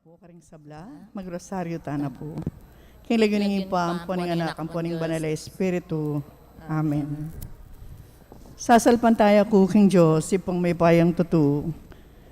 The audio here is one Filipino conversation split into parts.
Po karing sabla, magrosaryo tana po. King lagyoning ipam, poning anak, ang poning banal na Espiritu. Amen. Sasalpan tayo ku King Diyos, ipang may payang tutu.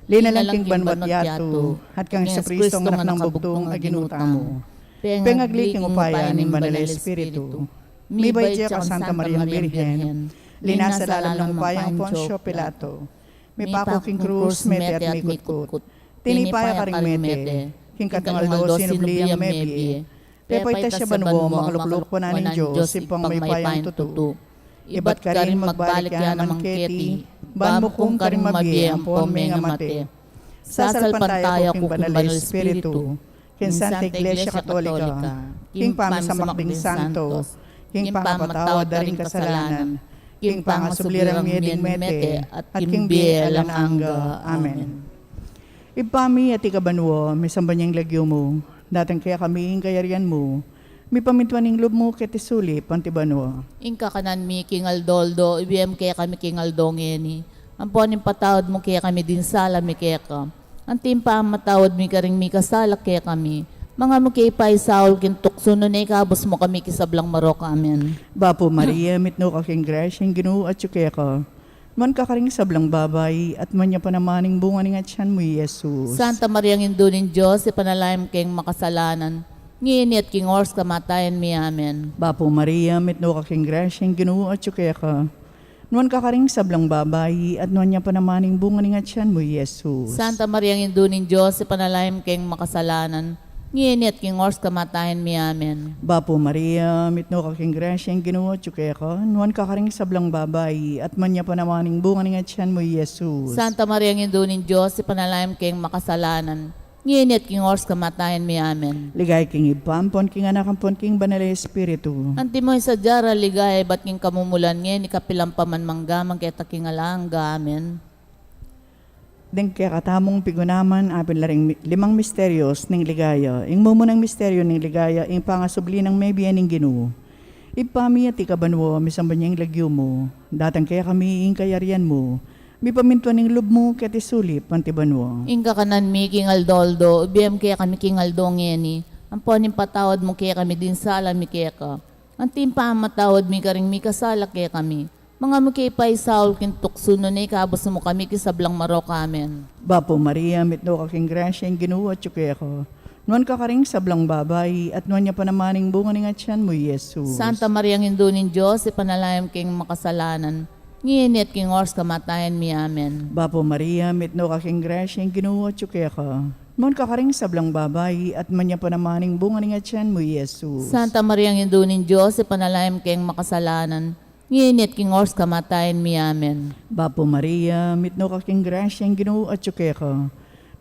Linalang king banwat yato, at kang sa Kristong anak ng bugtong aginuta mo. Pengagli king upayan ng banal na Espiritu. Mibay siya ka Santa Maria Virgen, linasa lalam ng upayang Poncio Pilato. May pako king krus, mete at mikut-kut. Tinipaya ka ring mete, king katangaldo sinubliyang mebi. Pepay ta siya banwo, makalukluk po na ng Diyos, ipang may payang tutu. Iba't ka rin magbalik yan naman keti, ban mo kung ka rin mabye, ang pome nga mate. Sasalpan tayo kung banal na Espiritu, king Santa Iglesia Katolika, king pamasamakding santo, king pangapatawad daring kasalanan, king pangasublirang mieding mete, at king bielang angga. Amen. Ipami at ikabanwo, may sambanyang lagyo mo, datang kaya kami kayarian mo, may pamintuaning loob mo ketisuli, pantibanwo. Inka kanan mi king Aldoldo, ibiyem kaya kami king Aldongeni. Ang poning patawad mo kaya kami din sala mi kaya ka. Ang timpa matawad mi karing mi kasalak kaya kami. Mga mo kaya ipay saul kin tukso no na ikabos mo kami kisablang marok. Amen. Bapo Maria, mitno ka king Gracia, ginu at kaya ka. Man kakaring sablang babay, at man niya panamaning bunga ni atyan mo, Jesus. Santa Maria Indunin Diyos, ipanalaim keng makasalanan. Ngini at king ors kamatayan mi. Amen. Bapo Maria, mitno ka king Gracia, ginu at kaya ka. Nuan kakaring sablang babay, at nuan niya panamaning bunga ni atyan mo, Jesus. Santa Maria Indunin Diyos, ipanalaim keng makasalanan. Ngini at king ors kamatayan mi. Amen. Bapo Maria, mitno ka king Gracia, ginu at kaya ka. Nuan kakaring sablang babay, at man niya panamaning bunga ni atyan mo, Jesus. Santa Maria Indunin Diyos, ipanalaim keng makasalanan. Ngini at king ors kamatayan mi. Amen. Ligay king ipampon, king anak ampon, king banal na Espiritu. Anti mo sa jara ligay, ba't king kamumulan ngayon, ikapilang paman manggamang kaya taking alangga. Amen. Deng kaya katamong pigunaman, apin laring 5 misteryos ng ligaya. Ing mumunang misteryo ng ligaya, ing pangasubli ng may biyaning Ginoo. Ipami at ikabanwo, misambanyang lagyo mo. Datang kaya kami ing kayarian mo. May pamintuan ng loob mo, kaya tisulip, pantibanwo. Inka kanan mi king Aldoldo, ubiyam kaya kami king Aldong ngeni. Ang poning patawad mo kaya kami din sala mi kaya ka. Ang timpa matawad mi karing mi kasala kaya kami. Mga mo kaya ipay saul kin tukso no na ikabos mo kami kisablang marok. Amen. Bapo Maria, mitno ka king Gracia, Ginoo at kaya ka. Nuan kakaring sablang babay, at nuan niya panamaning bunga ni atyan mo, Jesus. Santa Maria Indunin Diyos, ipanalaim keng makasalanan. Ngini at king ors kamatayan mi. Amen. Bapo Maria, mitno ka king Gracia, Ginoo at kaya ka. Nuan kakaring sablang babay, at man niya panamaning bunga ni atyan mo, Jesus. Santa Maria Indunin Diyos, ipanalaim keng makasalanan. Ngini at king ors kamatayan mi. Amen. Bapo Maria, mitno ka king Gracia, Ginoo at kaya ka.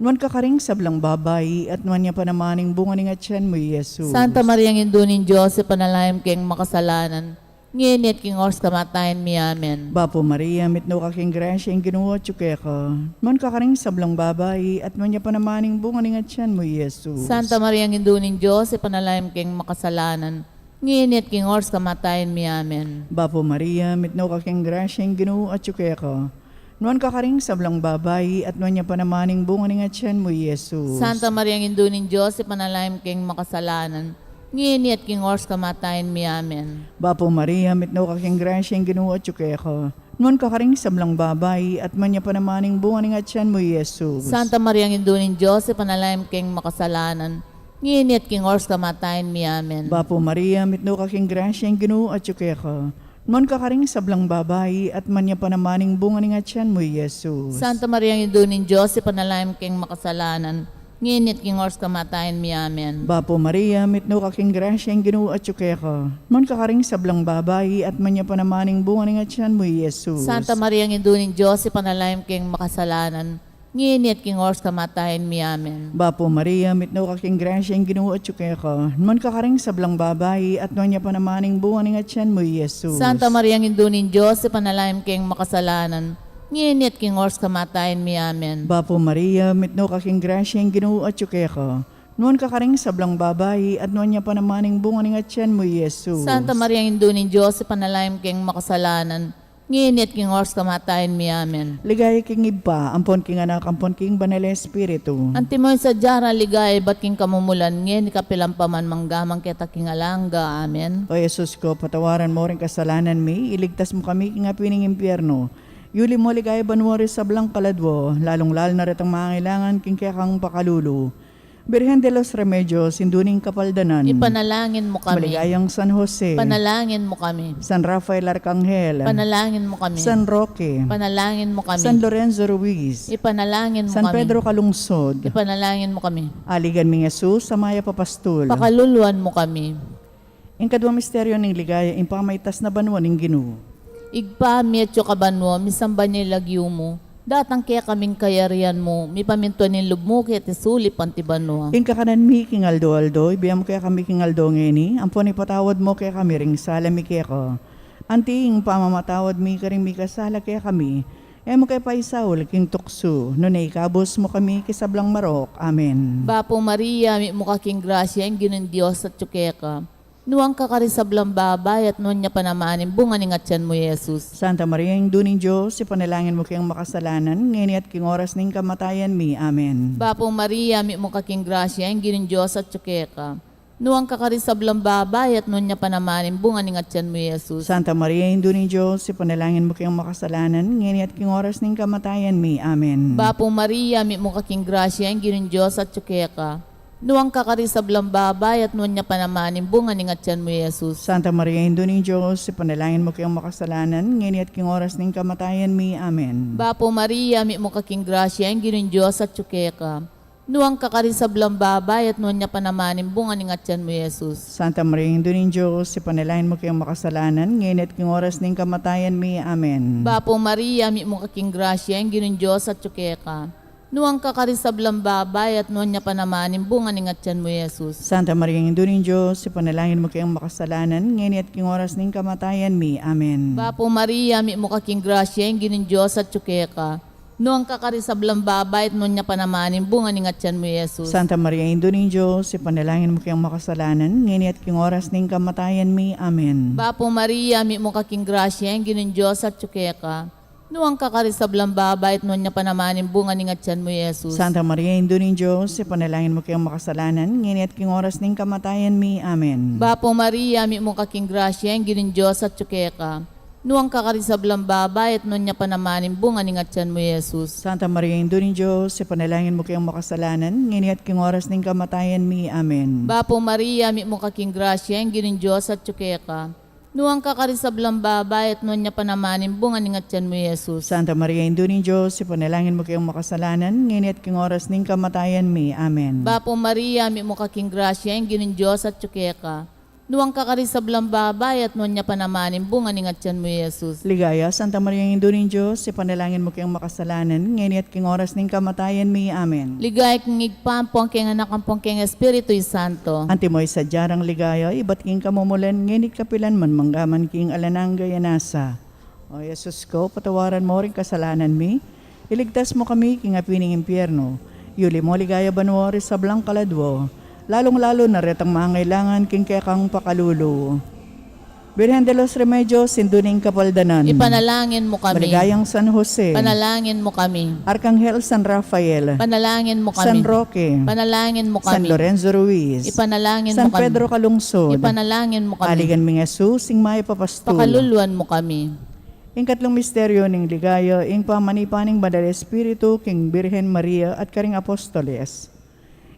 Nuan kakaring sablang babay, at nuan niya panamaning bunga ni atyan mo, Jesus. Santa Maria Indunin Diyos, ipanalaim keng makasalanan. Ngini at king ors kamatayan mi. Amen. Bapo Maria, mitno ka king Gracia, Ginoo at kaya ka. Nuan kakaring sablang babay, at nuan niya panamaning bunga ni atyan mo, Jesus. Santa Maria Indunin Diyos, ipanalaim keng makasalanan. Ngini at king ors kamatayan mi. Amen. Bapo Maria, mitno ka king Gracia, Ginoo at kaya ka. Nuan kakaring sablang babay, at nuan niya panamaning bunga ni atyan mo, Jesus. Santa Maria Indunin Diyos, ipanalaim keng makasalanan. Ngini at king ors kamatayan mi. Amen. Bapo Maria, mitno ka king Gracia, Ginoo at kaya ka. Nuan kakaring sablang babay, at man niya panamaning bunga ni atyan mo, Jesus. Santa Maria Indunin Diyos, ipanalaim keng makasalanan. Ngini at king ors kamatayan mi. Amen. Bapo Maria, mitno ka king Gracia, Ginoo at kaya ka. Nuan kakaring sablang babay, at man niya panamaning bunga ni atyan mo, Jesus. Santa Maria Indunin Diyos, ipanalaim keng makasalanan. Ngini at king ors kamatayan mi. Amen. Bapo Maria, mitno ka king Gracia, Ginoo at kaya ka. Nuan kakaring sablang babay, at man niya panamaning bunga ni atyan mo, Jesus. Santa Maria Indunin Diyos, ipanalaim keng makasalanan. Ngini at king ors kamatayan mi. Amen. Bapo Maria, mitno ka king Gracia, Ginoo at kaya ka. Nuan kakaring sablang babay, at nuan niya panamaning bunga ni atyan mo, Jesus. Santa Maria Indunin Diyos, ipanalaim keng makasalanan. Ngini at king ors kamatayan mi. Amen. Bapo Maria, mitno ka king Gracia, Ginoo at kaya ka. Nuan kakaring sablang babay, at nuan niya panamaning bunga ni atyan mo, Jesus. Santa Maria Indunin Diyos, ipanalaim keng makasalanan. nginit king oras kamatayan mi amen. Ligaya king iba, ampon king anak, ampon king banal na espiritu. Antimoy sa jara ligay bat king kamumulan ngin kapilang paman manggamang kita king alangga amen. O Jesus ko, patawaran mo rin kasalanan mi, iligtas mo kami king apining impyerno. Yuli mo ligaya banwari sa blang kaladwo, lalong-lalo na ritang mangailangan king kaya kang pakalulu. Birhen de los Remedios, sinduning kapaldanan. Ipanalangin mo kami. Maligayang San Jose. Panalangin mo kami. San Rafael Arcangel. Panalangin mo kami. San Roque. Panalangin mo kami. San Lorenzo Ruiz. Ipanalangin mo San kami. Pedro Calungsod. Ipanalangin mo kami. Aligan mi Jesus, Samaya Papastul. Pakaluluan mo kami. Ang kadwa misteryo ng ligaya, ang pamaitas na banwa ng Ginoo. Igpa mietyo kabanwo, misamba niya lagyo mo. Datang kaya kaming kayarian mo, mi paminto ni lubmo kaya tisuli pantibanwa. Ang kakanan mi king aldo, ibiyam kaya kami king aldo ngeni, ampon ipatawad mo kaya kami ring sala mi kaya ko. Anting pamamatawad mi ka ring mi kasala kaya kami, mo kaya paisaul king tukso, no na ikabos mo kami kisablang marok. Amen. Bapo Maria, mi mukha king grasya, ang ginin Diyos at tsukeka. Nuwang kakarisablang babay at nuwan niya panamanin, bunga ni ngatyan mo, Jesus. Santa Maria, yung duning Diyos, ipanalangin mo kayang makasalanan, ngayon at king oras ning kamatayan mi. Amen. Bapo Maria, mi mukha king grasya, ang ginin Diyos at tsukeka. Nuwang kakarisablang babay at nuwan niya panamanin, bunga ni ngatyan mo, Jesus. Santa Maria, yung duning Diyos, ipanalangin mo kayang makasalanan, ngayon at king oras ning kamatayan mi. Amen. Bapo Maria, mi mukha king grasya, ang ginin Diyos at tsukeka. Nuwang kakarisablang babay at nuwan niya panamanin, bunga ni ngatyan mo, Jesus. Santa Maria, Indo ng Diyos, ipanalangin mo kayong makasalanan, ngayon at king oras ng kamatayan mi. Amen. Bapo Maria, mi mukha king grasya, ang ginin Diyos at tsukeka. Nuwang kakarisablang babay at nuwan niya panamanin, bunga ni ngatyan mo, Jesus. Santa Maria, Indo ng Diyos, ipanalangin mo kayong makasalanan, ngayon at king oras ng kamatayan mi. Amen. Bapo Maria, mi mukha king grasya, ang ginin Diyos at tsukeka. Nuwang kakarisablang babay at nuwan niya panamanin, bunga ni ngatyan mo, Jesus. Santa Maria, Indo ng Diyos, ipanalangin mo kayong makasalanan, ngayon at king oras ng kamatayan mi. Amen. Bapo Maria, mi mukha king grasya, ang ginin Diyos at tsukeka. Nuwang kakarisablang babay at nuwan niya panamanin, bunga ni ngatyan mo, Jesus. Santa Maria, Indo ng Diyos, ipanalangin mo kayong makasalanan, ngayon at king oras ng kamatayan mi. Amen. Bapo Maria, mi mukha king grasya, ang ginin Diyos at tsukeka. Nuwang kakarisablang babay at nuwan niya panamanin, bunga ni ngatyan mo, Jesus. Santa Maria, Indo ng Diyos, ipanalangin mo kayong makasalanan, ngayon at king oras ng kamatayan mi. Amen. Bapo Maria, mi mukha king grasya, ang ginin Diyos at tsukeka. Nuwang kakarisablang babay at nuwan niya panamanin, bunga ni ngatyan mo, Jesus. Santa Maria, Indo ng Diyos, ipanalangin mo kayong makasalanan, ngayon at king oras ng kamatayan mi. Amen. Bapo Maria, mi mukha king grasya, ang ginin Diyos at tsukeka. Nuwang kakarisablang babay at nuwan niya panamanin, bunga ni ngatyan mo, Jesus. Santa Maria, Indo ng Diyos, ipanalangin mo kayong makasalanan, ngayon at king oras ng kamatayan mi. Amen. Bapo Maria, mi mukha king grasya, ang ginin Diyos at tsukeka. Nuwang kakarisablang babay at nuwan niya panamanin, bunga ni ngatyan mo, Jesus. Ligaya, Santa Maria, Indo ng Diyos, ipanalangin mo kayong makasalanan, ngayon at king oras ng kamatayan mi. Amen. Ligay kong igpampong keng anak ampong keng Espiritu Santo. Antimoy sa jarang ligaya, iba't king kamumulan, ngayon kapilan man manggaman king alanang gayanasa. O Jesus ko, patawaran mo rin kasalanan mi, iligtas mo kami king apining impyerno, yuli mo ligaya banwari sa blang kaladwo, lalong-lalo na retang mangailangan king kekang pakalulu. Birhen de los Remedios, sinduning kapaldanan. Ipanalangin mo kami. Maligayang San Jose. Panalangin mo kami. Arcangel San Rafael. Panalangin mo kami. San Roque. Panalangin mo San kami. Lorenzo Ruiz. Ipanalangin San mo kami. Pedro Calungsod. Ipanalangin mo kami. Aligan mi Jesus, sing may papastul. Pakaluluan mo kami. Ing katlong misteryo ning ligaya, ing pamanipaning Banal Espiritu, king Birhen Maria at karing Apostoles.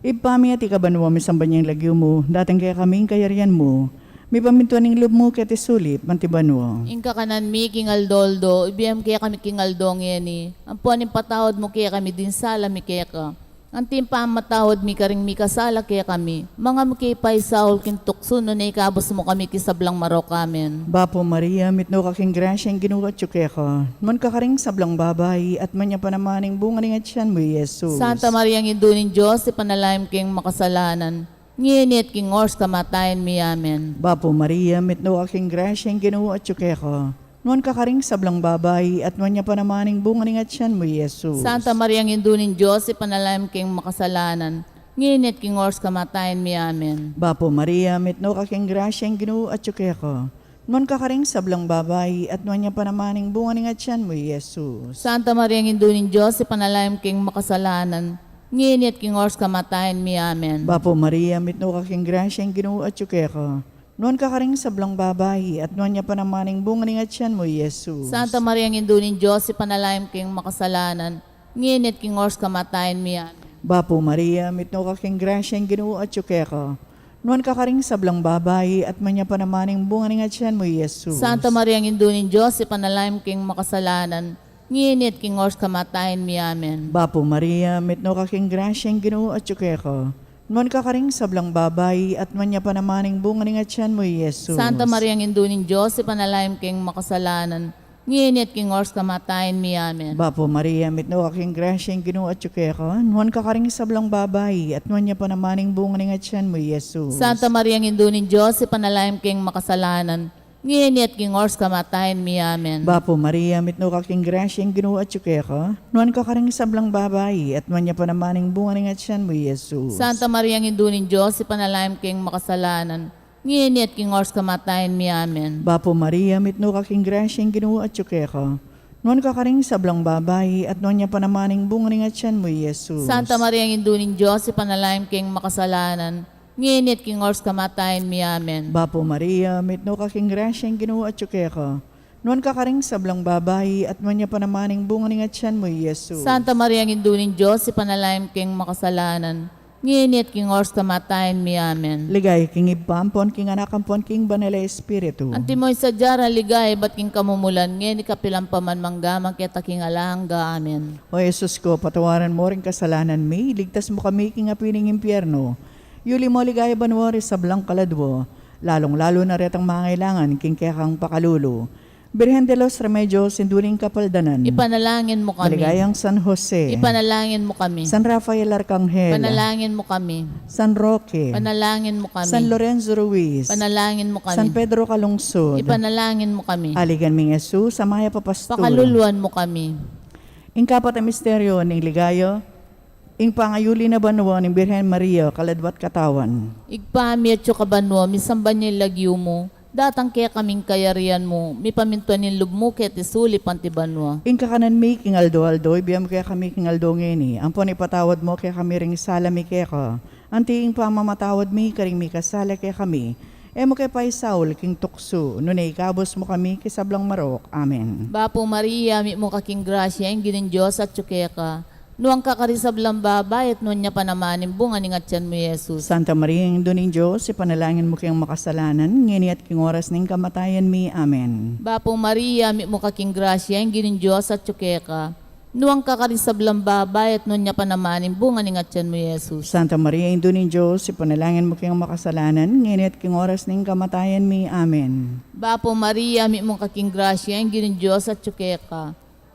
Ipami at ikabanwa mi sambanyang lagyo mo, dating kaya kaming kayarian mo, mi pamintuan ning loob mo kaya tisulip, mantibanwa. Inka kanan mi king aldoldo, ibiyam kaya kami king aldong yeni. Ang puaning patawad mo kaya kami din sala mi kaya ka. Ang timpa matawad mi karing mi kasala kaya kami. Mga mukay paisaul kin tukso no na ikabos mo kami kisablang marok amen. Bapo Maria, mitno ka king grasya ang ginugat yuke ka. Man ka karing sablang babay at manya panamaning bunga ng atyan mo, Jesus. Santa Maria ang indunin Diyos, ipanalaim king makasalanan. Nginit king ors kamatayan mi amen. Bapo Maria, mitno ka king grasya ang ginugat yuke ka. Nuan ka karing sablang babay at manya panamaning bunga ng atyan mo, Jesus. Santa Maria ang indunin Diyos, ipanalaim king makasalanan. Nginit king ors kamatayan mi amen. Bapo Maria, mitno ka king grasya ang ginugat yuke ka. Nuan kakaring sablang babay, at nuan niya panamaning bunga ni nga tiyan mo, Jesus. Santa Maria, ang indunin Diyos, ipanalangin king makasalanan, nginit king ors kamatayan mi, amen. Bapo Maria, mitno kaking grasya ang Ginoo at tsukeka. Nuan kakaring sablang babay, at nuan niya panamaning bunga ni nga tiyan mo, Jesus. Santa Maria, ang indunin Diyos, ipanalangin king makasalanan, nginit king ors kamatayan mi, amen. Bapo Maria, mitno kaking grasya ang Ginoo at tsukeka. Nuan kakaring sablang babay, at manya panamaning bunga ni nga tiyan mo, Jesus. Santa Maria, ang indunin Diyos, ipanalangin king makasalanan, nginit king ors kamatayan mi, amen. Bapo Maria, mitno kaking grasya ang Ginoo at tsukeka. Nuan kakaring sablang babay, at manya panamaning bunga ni nga tiyan mo, Jesus. Santa Maria, ang indunin Diyos, ipanalangin king makasalanan, nginit king ors kamatayan mi, amen. Bapo Maria, mitno kaking grasya ang Ginoo at tsukeka. Nuan kakaring sablang babay, at manya panamaning bunga ni nga tiyan mo, Jesus. Santa Maria, ang indunin Diyos, ipanalangin king makasalanan, nginit king ors kamatayan mi, amen. Bapo Maria, mitno kaking grasya ang Ginoo at tsukeka. Nuan kakaring sablang babay, at manya panamaning bunga ni nga tiyan mo, Jesus. Santa Maria, ang indunin Diyos, ipanalangin king makasalanan, nginit king ors kamatayan mi, amen. Bapo Maria, mitno kaking grasya ang Ginoo at tsukeka. Nuan kakaring sablang babay, at nuan niya panamaning bunga ni nga tiyan mo, Jesus. Santa Maria, ang indunin Diyos, ipanalangin king makasalanan, nginit king ors kamatayan mi, amen. Bapo Maria, mitno kaking grasya ang Ginoo at tsukeka. Nuan kakaring sablang babay, at nuan niya panamaning bunga ni nga tiyan mo, Jesus. Santa Maria, ang indunin Diyos, ipanalangin king makasalanan, nginit king ors kamatayan mi, amen. Ligay king ipampon, king anakampon, king banala espiritu. Antimoy sa jara ligay, ba't king kamumulan, ngayon ikapilang paman manggamang kita king alangga, amen. O Jesus ko, patawaran mo rin kasalanan mi, ligtas mo kami king apining impyerno. Yuli mo ligay banwari sa blang kaladwo, lalong-lalo na retang mangailangan king kekang pakalulo. Birhen de los Remedios, sinduling kapaldanan. Ipanalangin mo kami. Maligayang San Jose. Ipanalangin mo kami. San Rafael Arcangel. Panalangin mo kami. San Roque. Panalangin mo kami. San Lorenzo Ruiz. Panalangin mo San kami. Pedro Calungsod. Ipanalangin mo kami. Aligan ming Jesus, samaya papastol. Pakaluluan mo kami. Ing kapat ang misteryo ning ligayo, ing pangayuli na banwa ng Birhen Maria, kaladwat katawan. Igpami at kabanwa, misamban niya lagyo mo. Datang kaya kaming kayarian mo, mi pamintuan ng lub mo kaya tisuli pantibanwa. Ing kakanan mi king aldo-aldo, ibiyam kaya kami king aldo ngeni. Ampon ipatawad mo kaya kami ring sala mi kaya ka. Anti ing pamamatawad mi, karing mi kasala kaya kami. Emo kay Pai Saul, king tukso, nunay ikabos mo kami kisablang marok. Amen. Bapo Maria, mi mo kaking grasya, ang ginin Diyos at tsukeka ka. Nuang kakarisablang babay at nun niya panamanin bunga ni ngatyan mo, Jesus. Santa Maria, ang doning Diyos, ipanalangin mo kayong makasalanan, ngini at king oras ng kamatayan mi. Amen. Bapo Maria, mi mo kaking grasya, ang ginin Diyos at tsukeka ka. Nuang kakarisablang babay at nun niya panamanin bunga ni ngatyan mo, Jesus. Santa Maria, ang doning Diyos, ipanalangin mo kayong makasalanan, ngini at king oras ng kamatayan mi. Amen. Bapo Maria, mi mo kaking grasya, ang ginin Diyos at tsukeka ka.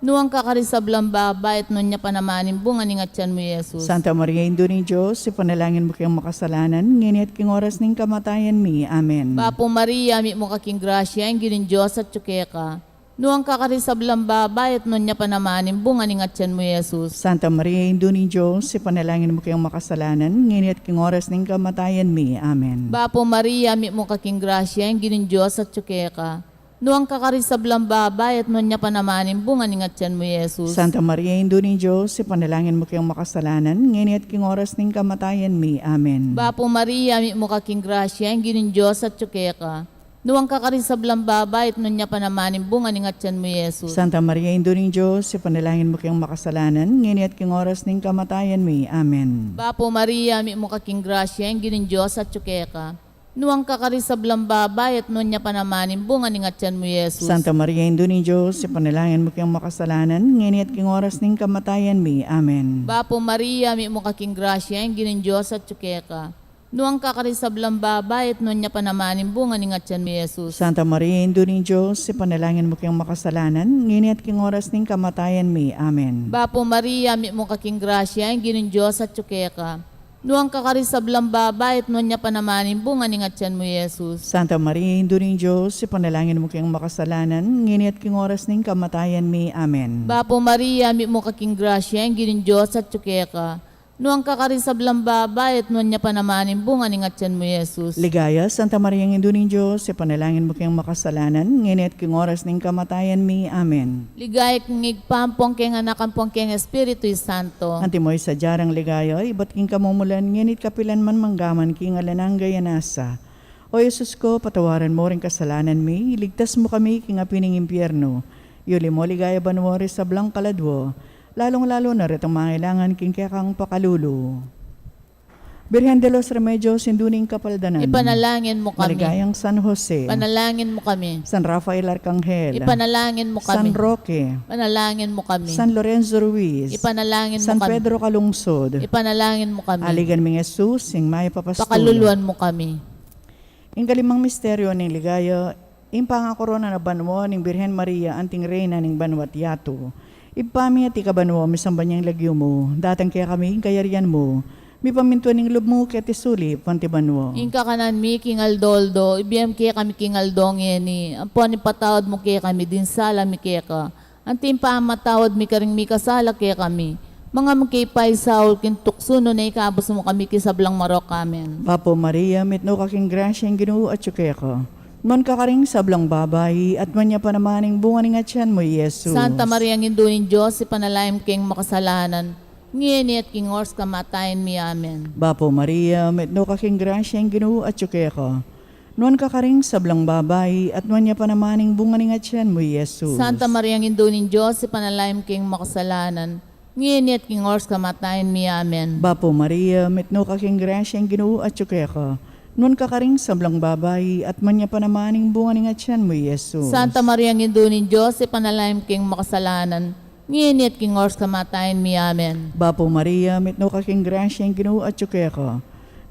Nuang kakarisablang babay at nun niya panamanin bunga ni ngatyan mo, Jesus. Santa Maria, ang doning Diyos, ipanalangin mo kayong makasalanan, ngini at king oras ng kamatayan mi. Amen. Bapo Maria, mi mo kaking grasya, ang ginin Diyos at tsukeka ka. Nuang kakarisablang babay at nun niya panamanin bunga ni ngatyan mo, Jesus. Santa Maria, ang doning Diyos, ipanalangin mo kayong makasalanan, ngini at king oras ng kamatayan mi. Amen. Bapo Maria, mi mo kaking grasya, ang ginin Diyos at tsukeka ka. Nuang kakarisablang babay at nun niya panamanin bunga ni ngatyan mo, Jesus. Santa Maria, ang doning Diyos, ipanalangin mo kayong makasalanan, ngini at king oras ng kamatayan mi. Amen. Bapo Maria, mi mo kaking grasya, ang ginin Diyos at tsukeka ka. Nuang kakarisablang babay at nun niya panamanin bunga ni ngatyan mo, Jesus. Santa Maria, ang doning Diyos, ipanalangin mo kayong makasalanan, ngini at king oras ng kamatayan mi. Amen. Bapo Maria, mi mo kaking grasya, ang ginin Diyos at tsukeka ka. Nuang kakarisablang babay at nun niya panamanin bunga ni ngatyan mo, Jesus. Santa Maria, ang doning Diyos, ipanalangin mo kayong makasalanan, ngini at king oras ng kamatayan mi. Amen. Bapo Maria, mi mo kaking grasya, ang ginin Diyos at tsukeka ka. Nuang kakarisablang babay at nun niya panamanin bunga ni ngatyan mo, Jesus. Santa Maria, ang doning Diyos, ipanalangin mo kayong makasalanan, ngini at king oras ng kamatayan mi. Amen. Bapo Maria, mi mo kaking grasya, ang ginin Diyos at tsukeka ka. Nuang kakarisablang babay at nun niya panamanin bunga ni ngatyan mo, Jesus. Santa Maria, ang doning Diyos, ipanalangin mo kayong makasalanan, ngini at king oras ng kamatayan mi. Amen. Bapo Maria, mi mo kaking grasya, ang ginin Diyos at tsukeka ka. Nuang kakarin sa blang babae at nuwan niya panamanin bunga ni ngatyan mo, Jesus. Ligaya, Santa Maria ng Indunong Diyos, ipanalangin mo kayong makasalanan, nginit king oras ng kamatayan mi. Amen. Ligaya kong igpampong keng anakan pong keng Espiritu Santo. Antimoy sa jarang ligaya, iba't king kamumulan, nginit kapilan man manggaman king alanang gayanasa. O Jesus ko, patawaran mo rin kasalanan mi, iligtas mo kami king apining impyerno. Yuli mo ligaya banwari sa blang kaladwo, lalong-lalo na rin ang mangailangan king kekang pakalulu. Birhen de los Remedios, Induning Kapaldanan. Ipanalangin mo kami. Maligayang San Jose. Panalangin mo kami. San Rafael Arcangel. Ipanalangin mo San kami. Roque. Panalangin mo kami. San Lorenzo Ruiz. Ipanalangin mo San kami. Pedro Calungsod. Ipanalangin mo kami. Aligan ming Jesus, sing may papastulo. Pakaluluan mo kami. Ing kalimang misteryo ning ligaya, ing pangakorona na banwo ning Birhen Maria, anting reyna ning Banwat Yato. Ipami at ikabanwo, misang banyang lagyo mo, datang kaya kami, kayarian mo, mi pamintuan ning lub mo, kaya tisuli, pantibanwo. Inka kanan mi kingal doldo, ibiyam kaya kami kingal dongeni. Ampon ipatawad mo kaya kami, din sala mi kaya ka. Antim pa matawad mi karing mi kasala kaya kami. Mga magkipay saul kintuksuno na ikabos mo kami kisablang marok amen. Papo Maria, mitno kaking grasya ang ginoo at tsukeko. Non kakaring sablang babae, at manya pa namaning bunga ning atyan mo, Jesus. Santa Maria ng Induning Diyos, ipanalaim king makasalanan. Ngini at king ors kamatayin mi amen. Bapo Maria, mitno kaking grasya ang ginoo at tsukeko. Non kakaring sablang babae, at manya pa namaning bunga ning atyan mo, Jesus. Santa Maria ng Induning Diyos, ipanalaim king makasalanan. Ngini at king ors kamatayin mi amen. Bapo Maria, mitno kaking grasya ang ginoo at tsukeko. Non kakaring sablang babae, at manya pa namaning bunga ning atyan mo, Jesus. Santa Maria ng Induning Diyos, ipanalaim king makasalanan. Ngini at king ors kamatayin mi amen. Bapo Maria, mitno kaking grasya ang ginoo at tsukeko.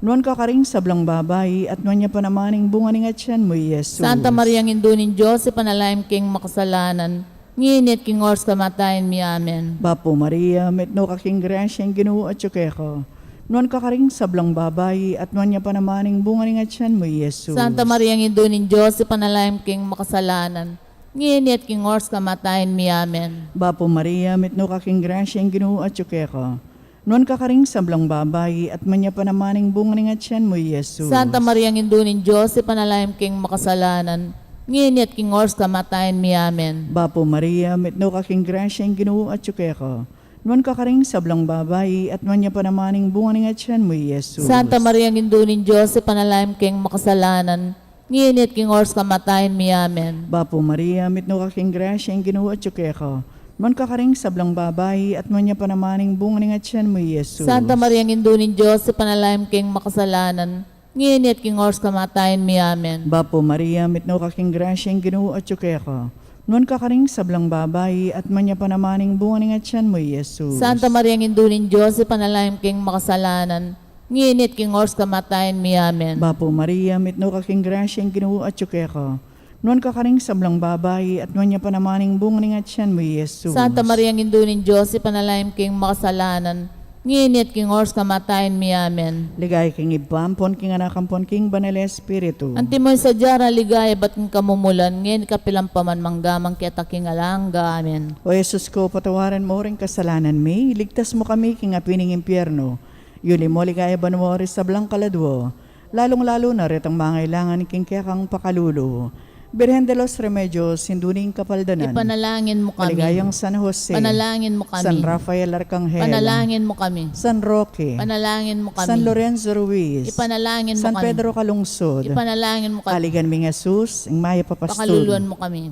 Non kakaring sablang babae, at manya pa namaning bunga ning atyan mo, Jesus. Santa Maria ng Induning Diyos, ipanalaim king makasalanan. Ngini at king ors kamatayin mi amen. Bapo Maria, mitno kaking grasya ang ginoo at tsukeko. Non kakaring sablang babae, at manya pa namaning bunga ning atyan mo, Jesus. Santa Maria ng Induning Diyos, ipanalaim king makasalanan. Ngini at king ors kamatayin mi amen. Bapo Maria, mitno kaking grasya ang ginoo at tsukeko. Non kakaring sablang babae, at manya pa namaning bunga ning atyan mo, Jesus. Santa Maria ng Induning Diyos, ipanalaim king makasalanan. Ngini at king ors kamatayin mi amen. Bapo Maria, mitno kaking grasya ang ginoo at tsukeko. Non kakaring sablang babae, at manya pa namaning bunga ning atyan mo, Jesus. Santa Maria ng Induning Diyos, ipanalaim king makasalanan. Ngini at king ors kamatayin mi amen. Bapo Maria, mitno kaking grasya ang ginoo at tsukeko. Non kakaring sablang babae, at manya pa namaning bunga ning atyan mo, Jesus. Santa Maria ng Induning Diyos, ipanalaim king makasalanan. Ngini at king ors kamatayin mi amen. Bapo Maria, mitno kaking grasya ang ginoo at tsukeko. Non kakaring sablang babae, at manya pa namaning bunga ning atyan mo, Jesus. Santa Maria ng Induning Diyos, ipanalaim king makasalanan. Ngini at king ors kamatayin mi amen. Bapo Maria, mitno kaking grasya ang ginoo at tsukeko. Non kakaring sablang babae, at manya pa namaning bunga ning atyan mo, Jesus. Santa Maria ng Induning Diyos, ipanalaim king makasalanan. Ngini at king ors kamatayin mi amen. Ligay king ibampon king anakampon king banal espiritu. Antimoy sa jara ligaya ba't ng kamumulan, ngayon kapilang paman manggamang kita king alangga, amen. O Jesus ko, patawaran mo ring kasalanan mi, iligtas mo kami king apining impyerno. Yuli mo ligaya banwari sa blang kaladwo, lalong-lalo na rit ang mangailangan king kekang pakalulu. Birhen de los Remedios, Induning Kapaldanan. Ipanalangin mo kami. Maligayang San Jose. Panalangin mo kami. San Rafael Arcangel. Panalangin mo kami. San Roque. Panalangin mo kami. San Lorenzo Ruiz. Ipanalangin mo San kami. Pedro Calungsod. Ipanalangin mo kami. Aligan ming Jesus, ang maya papastol. Pakaluluan mo kami.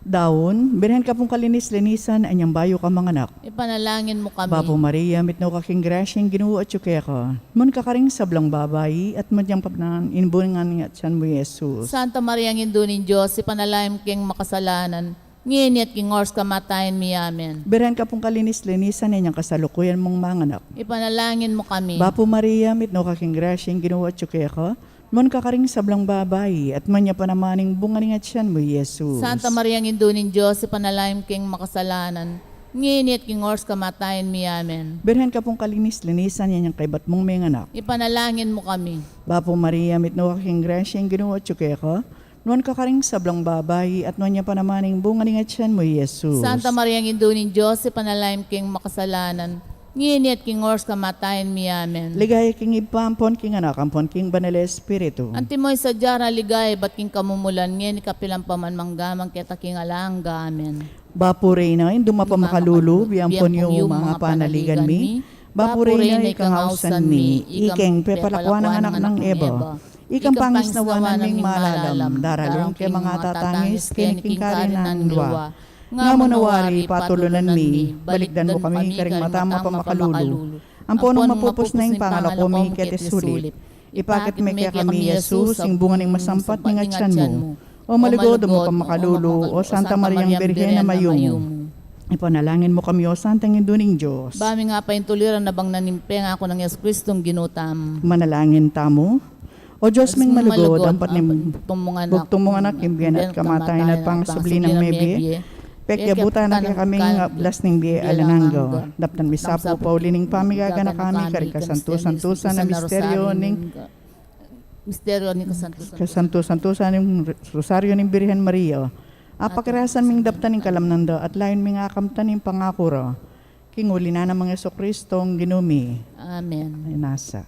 Daon, birhen ka pong kalinis-linisan, anyang bayo ka manganak. Ipanalangin mo kami. Bapo Maria, mitno kaking grasyang ginoo at tsukeko. Mun kakaring sablang babae, at madyang papnan, inbungan nga tiyan mo, Jesus. Santa Maria ng Induning Diyos, ipanalangin king makasalanan. Ngini at king ors kamatayin mi amen. Birhen ka pong kalinis-linisan, anyang kasalukuyan mong manganak. Ipanalangin mo kami. Bapo Maria, mitno kaking grasyang ginoo at tsukeko. Mun kakaring sablang babae, at manya pa namaning bunga nga tiyan mo, Jesus. Santa Maria ng Induning Diyos, ipanalangin king makasalanan. Ngini at king ors kamatayin mi amen. Birhen ka pong kalinis-linisan, yan yung kaibat mong menganak. Ipanalangin mo kami. Bapo Maria, mitno kaking grasyang ginoo at tsukeko. Nuan kakaring sablang babae, at nuan niya pa namaning bunga nga tiyan mo, Jesus. Santa Maria ng Induning Diyos, ipanalangin king makasalanan. Nginit king ors kamatayan mi amen. Ligaya king ipampon king anak, ampon king banal espiritu. Antimoy sa jara ligay, ba't king kamumulan ngeni kapilang paman manggamang keta king alangga amen. Bapuri na, induma pa makalulu, biyampon yung mga panaligan mi. Bapuri na ikang ausan mi, ikeng pepalakwan ng anak ng Eba. Ikang pangis na wanan ming malalam, daralong ke mga tatangis, kiniking karinan luwa. Nga mo nawari, patulunan mi, balikdan mo kami, karing matama pa makalulu. Amponong mapupos na yung pangala ko mi sulit. Ipakit me kaya kami, Jesus, yung bunga ng masampat ng atyan mo. O maligod mo pa makalulu, o Santa Mariang Birhen na mayong. Ipanalangin mo kami, o Santang Induning Diyos. Bami nga pa yung tuliran na bang nanimpeng ako ng Yesu Kristong ginutam. Manalangin tamo. O Diyos ming malugod, ang patnim bugtong mong anak, imbiyan at kamatayan at pangasubli ng mebi. Pekya buta na kaya kaming blas ng biye alananggo. Daptan misapo paulining pamigaga na kami kari kasantusan na misteryo ning kasantusan ng rosaryo ng Birhen Maria. Apakirasan ming daptan ng kalamnando at layon ming akamtan ng pangakuro. Kinguli na ng mga Yesu Kristong ginumi. Amen. Ay nasa.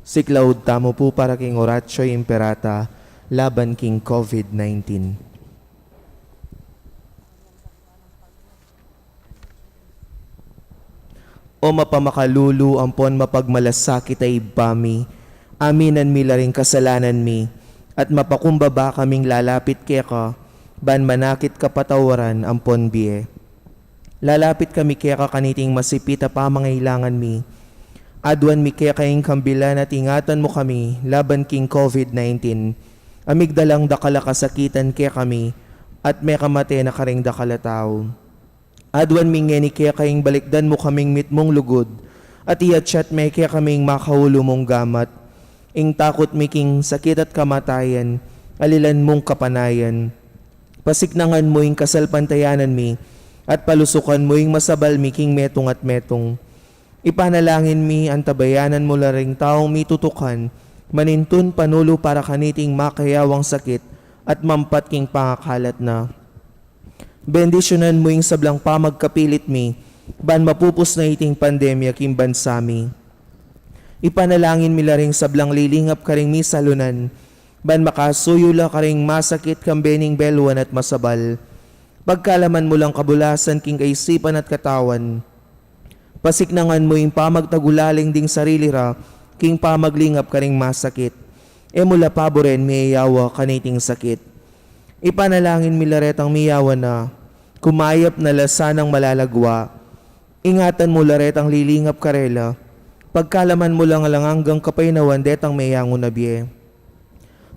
Siklaud tamo po para king Oratio Imperata, laban king COVID-19. O mapamakalulu ampon mapagmalasakit ay bami, aminan mi laring kasalanan mi, at mapakumbaba kaming lalapit kaya ka, ban manakit kapatawaran ampon biye. Lalapit kami kaya ka kaniting masipita pa mangailangan mi, adwan mi kaya kayong kambilan at ingatan mo kami laban king COVID-19. Amigdalang dakala kasakitan kaya kami at may kamate na karing dakala tao. Adwan mi ngeni kaya kayong balikdan mo kaming mitmong lugod at iatsyat may kaya kaming makahulo mong gamat. Ing takot mi king sakit at kamatayan, alilan mong kapanayan. Pasiknangan mo ing kasalpantayanan mi at palusukan mo ing masabal mi king metong at metong. Ipanalangin mi ang tabayanan mo laring taong mitutukan, manintun panulo para kaniting makayawang sakit at mampat king pangakalat na. Bendisyonan mo yung sablang pamagkapilit mi, ban mapupos na iting pandemya king bansami. Ipanalangin mi laring sablang lilingap karing mi salunan, ban makasuyula karing masakit kambening belwan at masabal. Pagkalaman mo lang kabulasan king kaisipan at katawan, pasiknangan mo yung pamagtagulaling ding sarili ra, king pamaglingap karing masakit. E mula paboren miyawa kaniting sakit. Ipanalangin milaretang miyawa na, kumayap na lasanang malalagwa. Ingatan mo laretang lilingap karela, pagkalaman mo lang hanggang kapaynawan detang mayango na biye.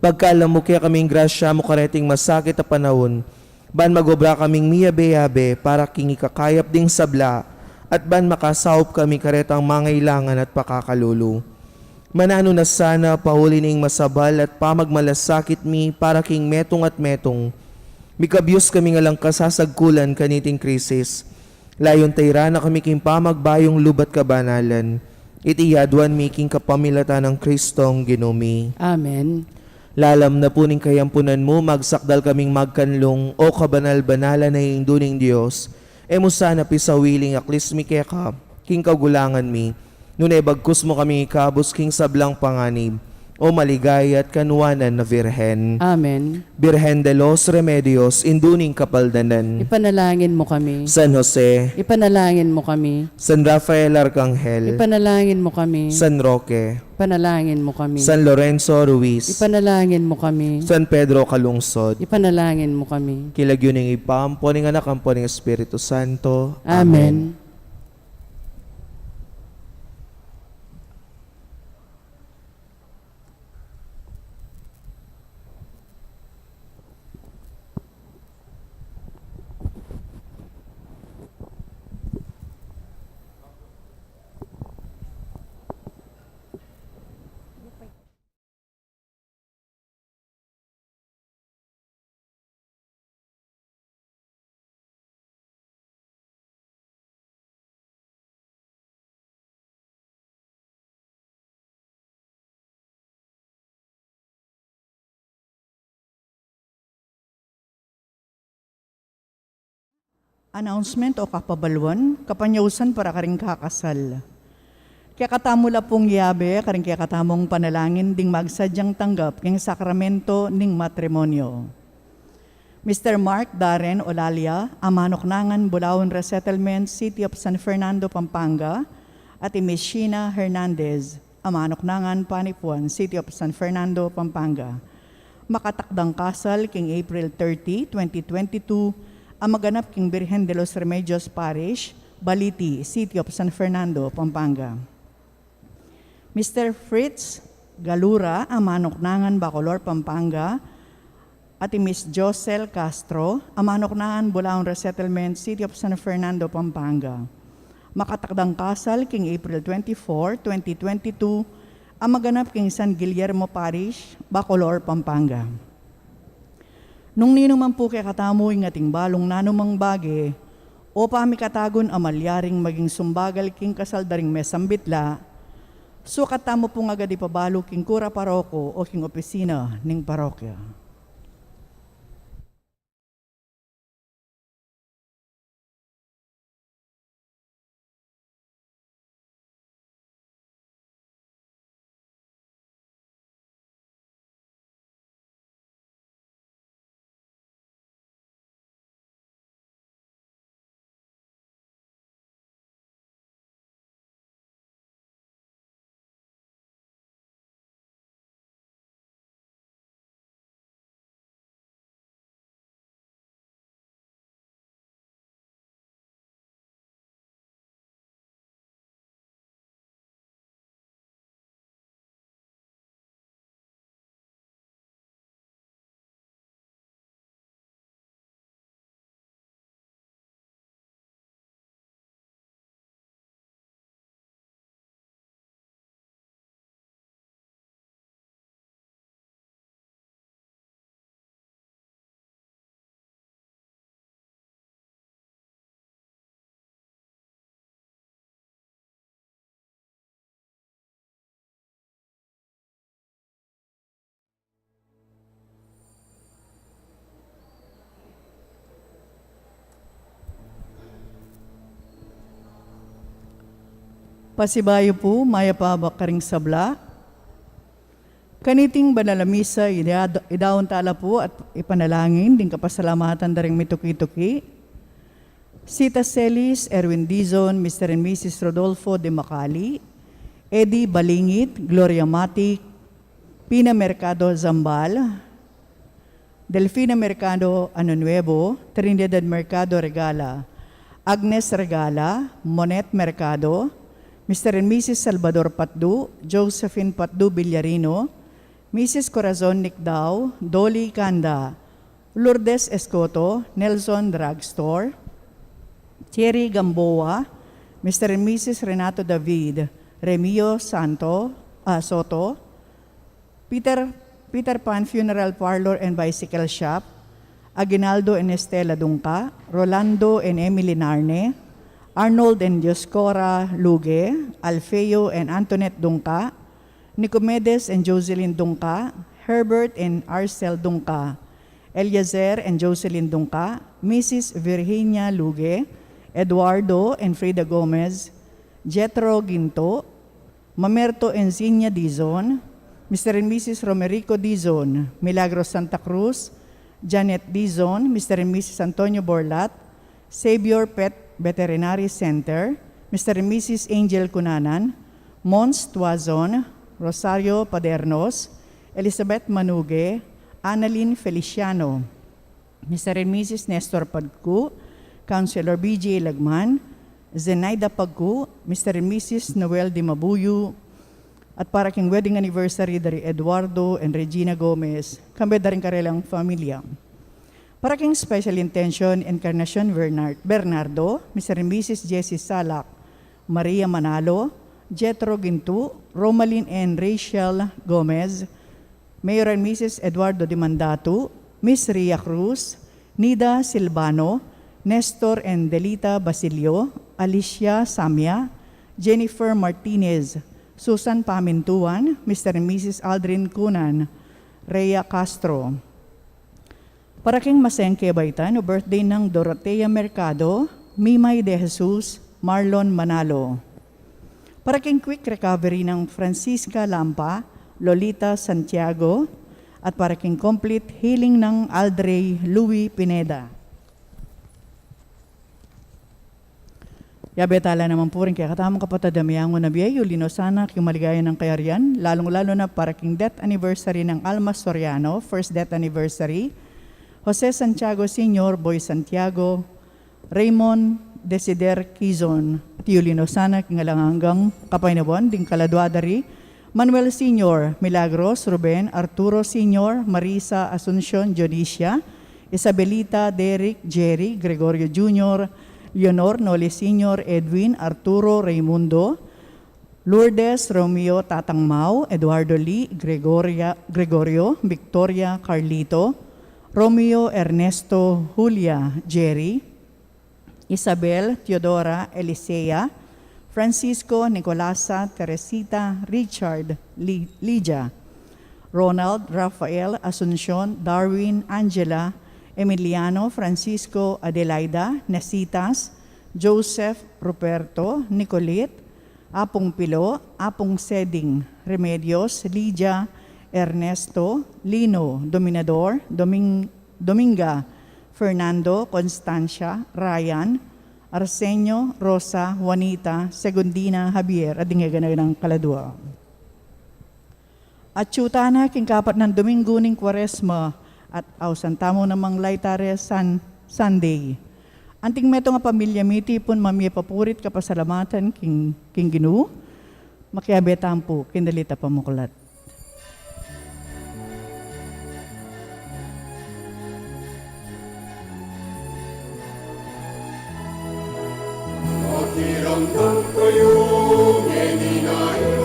Pagkalam mo kaya kaming grasya mo kareting masakit a panahon, ban magobra kaming miyabe-yabe para king ikakayap ding sabla, at ban makasaup kami karetang mangailangan at pakakalulu. Manano na sana pahuli ning masabal at pamagmalasakit mi para king metong at metong. Mikabyos kami nga lang kasasagkulan kaniting krisis. Layon tayra na kami king pamagbayong lubat kabanalan. Itiyadwan mi king kapamilata ng Kristong ginumi. Amen. Lalam na puning kayampunan mo, magsakdal kaming magkanlong o kabanal-banala na induning Diyos. E mo sana pisawiling aklis mi keka, king kagulangan mi, nunay bagkus mo kami ikabos king sablang panganib, o maligaya at kanuwanan na Virhen. Amen. Virhen de los Remedios, induning kapaldanan. Ipanalangin mo kami. San Jose, Ipanalangin mo kami. San Rafael Arcangel, Ipanalangin mo kami. San Roque, Ipanalangin mo kami. San Lorenzo Ruiz, Ipanalangin mo kami. San Pedro Calungsod, Ipanalangin mo kami. kilagyuning ipam, poning anak ang poning Espiritu Santo. Amen. announcement o kapabalwan, kapanyausan para karing kakasal. Kaya katamula pong yabe, karing kaya katamong panalangin, ding magsadyang tanggap king sakramento ning matrimonyo. Mr. Mark Darren Olalia, Amanoknangan, Bulaon Resettlement, City of San Fernando, Pampanga, at Miss Sheena Hernandez, Amanoknangan, Panipuan, City of San Fernando, Pampanga. Makatakdang kasal king April 30, 2022, ang maganap king Birhen de los Remedios Parish, Baliti, City of San Fernando, Pampanga. Mr. Fritz Galura, Amanoknangan, Bacolor, Pampanga, at Miss Josel Castro, Amanoknangan, Bulaon Resettlement, City of San Fernando, Pampanga. Makatakdang kasal king April 24, 2022, ang maganap king San Guillermo Parish, Bacolor, Pampanga. Nung ninuman po kay katamo yung ating balong nanumang bage, o pamikatagon amalyaring maging sumbagal king kasaldaring mesambitla, so katamo po nga di pabalo king kura paroko o king opisina ning parokya. Pasibayo po, maya pa bakaring sabla. Kaniting banalamisa, idaon tala po at ipanalangin, din kapasalamatan daring mituki-tuki. Sita Celis, Erwin Dizon, Mr. and Mrs. Rodolfo de Macali, Eddie Balingit, Gloria Matic, Pina Mercado Zambal, Delfina Mercado Anonuevo, Trinidad Mercado Regala, Agnes Regala, Monet Mercado, Mr. and Mrs. Salvador Patdu, Josephine Patdu Villarino, Mrs. Corazon Nicdao, Dolly Kanda, Lourdes Escoto, Nelson Drugstore, Thierry Gamboa, Mr. and Mrs. Renato David, Remio Soto, Peter Pan Funeral Parlor and Bicycle Shop, Aguinaldo and Estela Dungka, Rolando and Emily Narne, Arnold and Dioscora Luge, Alfeo and Antoinette Dungka, Nicomedes and Jocelyn Dungka, Herbert and Arcel Dungka, Eliezer and Jocelyn Dungka, Mrs. Virginia Luge, Eduardo and Frida Gomez, Jetro Ginto, Mamerto and Zinia Dizon, Mr. and Mrs. Romerico Dizon, Milagros Santa Cruz, Janet Dizon, Mr. and Mrs. Antonio Borlat, Savior Pet Veterinary Center, Mr. and Mrs. Angel Cunanan, Mons Tuazon, Rosario Padernos, Elizabeth Manuge, Annalyn Feliciano, Mr. and Mrs. Nestor Pagku, Councilor BJ Lagman, Zenaida Pagku, Mr. and Mrs. Noel Di Mabuyu, at para king wedding anniversary dari Eduardo and Regina Gomez, kami daring karelang familia. Para king special intention, Encarnacion Bernardo, Mr. and Mrs. Jessie Salak, Maria Manalo, Jetro Gintu, Romalyn and Rachel Gomez, Mayor and Mrs. Eduardo Dimandatu, Miss Ria Cruz, Nida Silvano, Nestor and Delita Basilio, Alicia Samia, Jennifer Martinez, Susan Pamintuan, Mr. and Mrs. Aldrin Cunan, Rhea Castro. Para king Masengke Baitan, o birthday ng Dorotea Mercado, Mimay de Jesus, Marlon Manalo. Para king quick recovery ng Francisca Lampa, Lolita Santiago, at para king complete healing ng Aldrey Louis Pineda. Yabetala naman po rin kaya katamang kapatid Damiango na biyayo, linosanak yung maligaya ng kayarian, lalong-lalo na para king death anniversary ng Alma Soriano, first death anniversary, Jose Santiago Sr., Boy Santiago, Raymond Desider Quizon, at yung linosanak yung hanggang Kapaynabuan, ding Kaladwadari, Manuel Sr., Milagros, Ruben, Arturo Sr., Marisa Asuncion, Jonicia, Isabelita, Derek, Jerry, Gregorio Jr., Leonor, Noli Sr., Edwin, Arturo, Raimundo, Lourdes, Romeo, Tatang Mau, Eduardo Lee, Gregorio, Victoria, Carlito, Romeo, Ernesto, Julia, Jerry, Isabel, Teodora, Elisea, Francisco, Nicolasa, Teresita, Richard, Lydia, Ronald, Rafael, Asuncion, Darwin, Angela, Emiliano, Francisco, Adelaida, Nesitas, Joseph, Ruperto, Nicolit, Apong Pilo, Apong Seding, Remedios, Lydia, Ernesto, Lino, Dominador, Dominga, Fernando, Constancia, Ryan, Arsenio, Rosa, Juanita, Segundina, Javier, at dingaganay ng Kaladua. At tiyutana, kingkapat ng Domingo ning Kwaresma, at awsan tamo namang Laitare Sunday. Anting meto nga pamilya miti pun mamia papurit kapasalamatan king Ginu, makiabetan po kindalita pamuklat. Makiramdam kayo, ngeninaing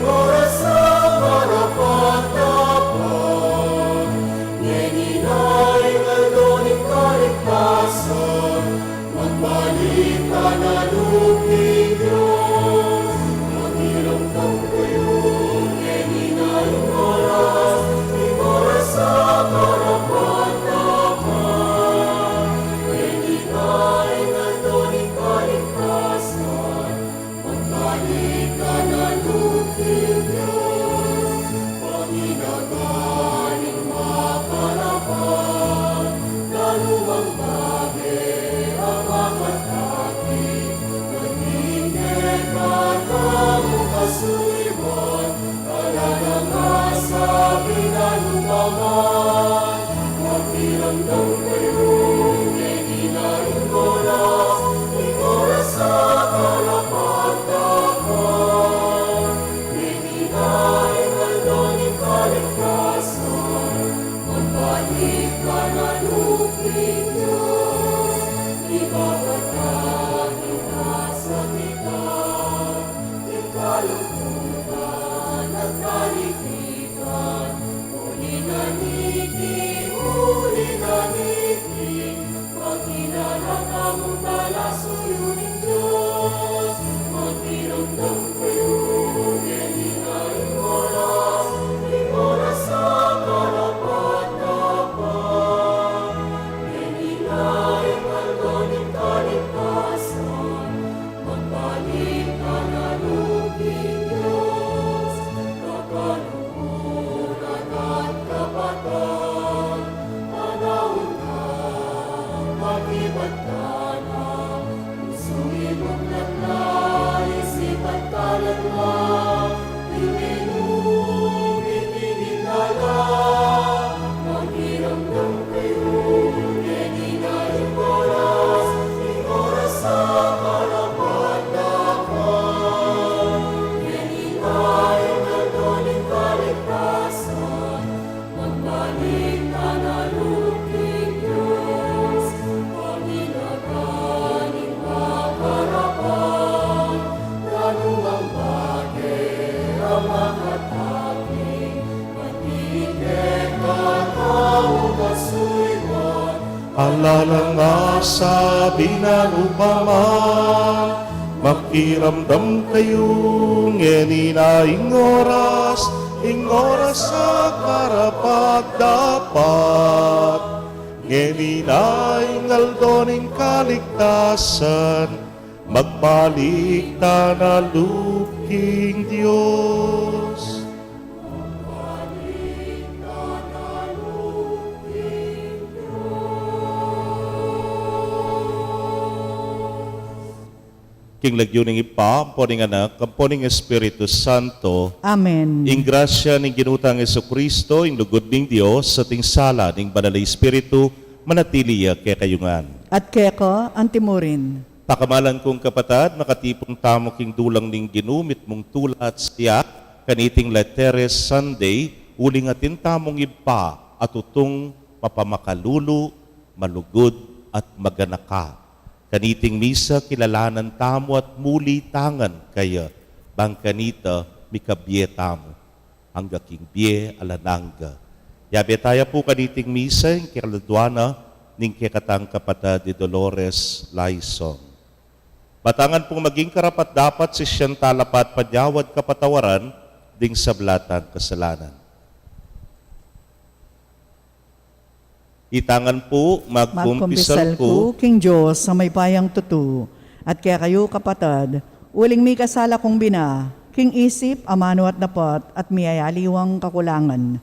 oras sa karapat-dapat. Ngeninaing aldoning kaligtasan, magbalik ka na luping Diyos. Makiramdam kayo, ngeninaing oras sa karapat-dapat. Ngeninaing aldoning kaligtasan, magbalik ka na luping Diyos. Panginagaling makarapan, lalumang bagay ang makatapit. Nagingin ka tamong kasuliman, talagang masabi na lupaman. Makiramdam kayo, ngeninaing oras sa karapat-dapat. Ngeninaing aldoning kaligtasan, magbalik ka na luping Diyos. Ibabatahin ka sa bigat, ikalungkutan at kalipitan. Huli na niti, magkilala ka mong palasuyunin Diyos. Makiramdam kayo, ngeninaing oras sa karapat-dapat. Ngeninaing aldoning kaligtasan, magbalik ka na luping Diyos. Kakalungkuran at kapatan, panahon ka, mag-ibat ka na. Puso'y muklat na, isip at kalagwa, iminum, itinitala. Maghiramdam kayo, ngeninaing oras sa karapat-dapat. Ngeninaing aldoning kaligtasan, magbalik ka na luping Diyos. Panginagaling makarapan, lalumang bagay ang makatapit. Matigil ka taong kasuliman, Alala nga sabi ng upaman, makiramdam kayo, ngeninaing oras ing oras sa karapat dapat, ngeninay ngaldoning kaligtasan, magbalikta na lupking Diyos. King lagyo ng ipa, amponing anak, amponing Espiritu Santo, Amen. ing grasya ning ginutang Jesucristo, ing lugod ning Dios, sa ting sala ning banal na Espiritu, manatiliya kay kayungan. At keko, antimurin. Pakamalan kong kapatad, makatipong tamo king dulang ning ginumit mong tulat siya, kaniting Letteres Sunday, uling atin tamong ipa, at utong mapamakalulu, malugod, at maganaka. Kaniting misa, kilalanan tamo at muli tangan kaya, bang kanita, mikabye tamo, hangga king bye alananga. Yabe tayo po kaniting misa, yung kiraladwana, ning kekatang kapatad di Dolores Laison. Batangan pong maging karapat dapat si siyang talapat padyawad kapatawaran ding sablatan kasalanan. Itangan po magkumpisal Magkumpisal ko, King Diyos, sa may payang tutu, at kaya kayo kapatad, uling may kasala kong bina, King isip, amano at dapat, at miyayaliwang kakulangan.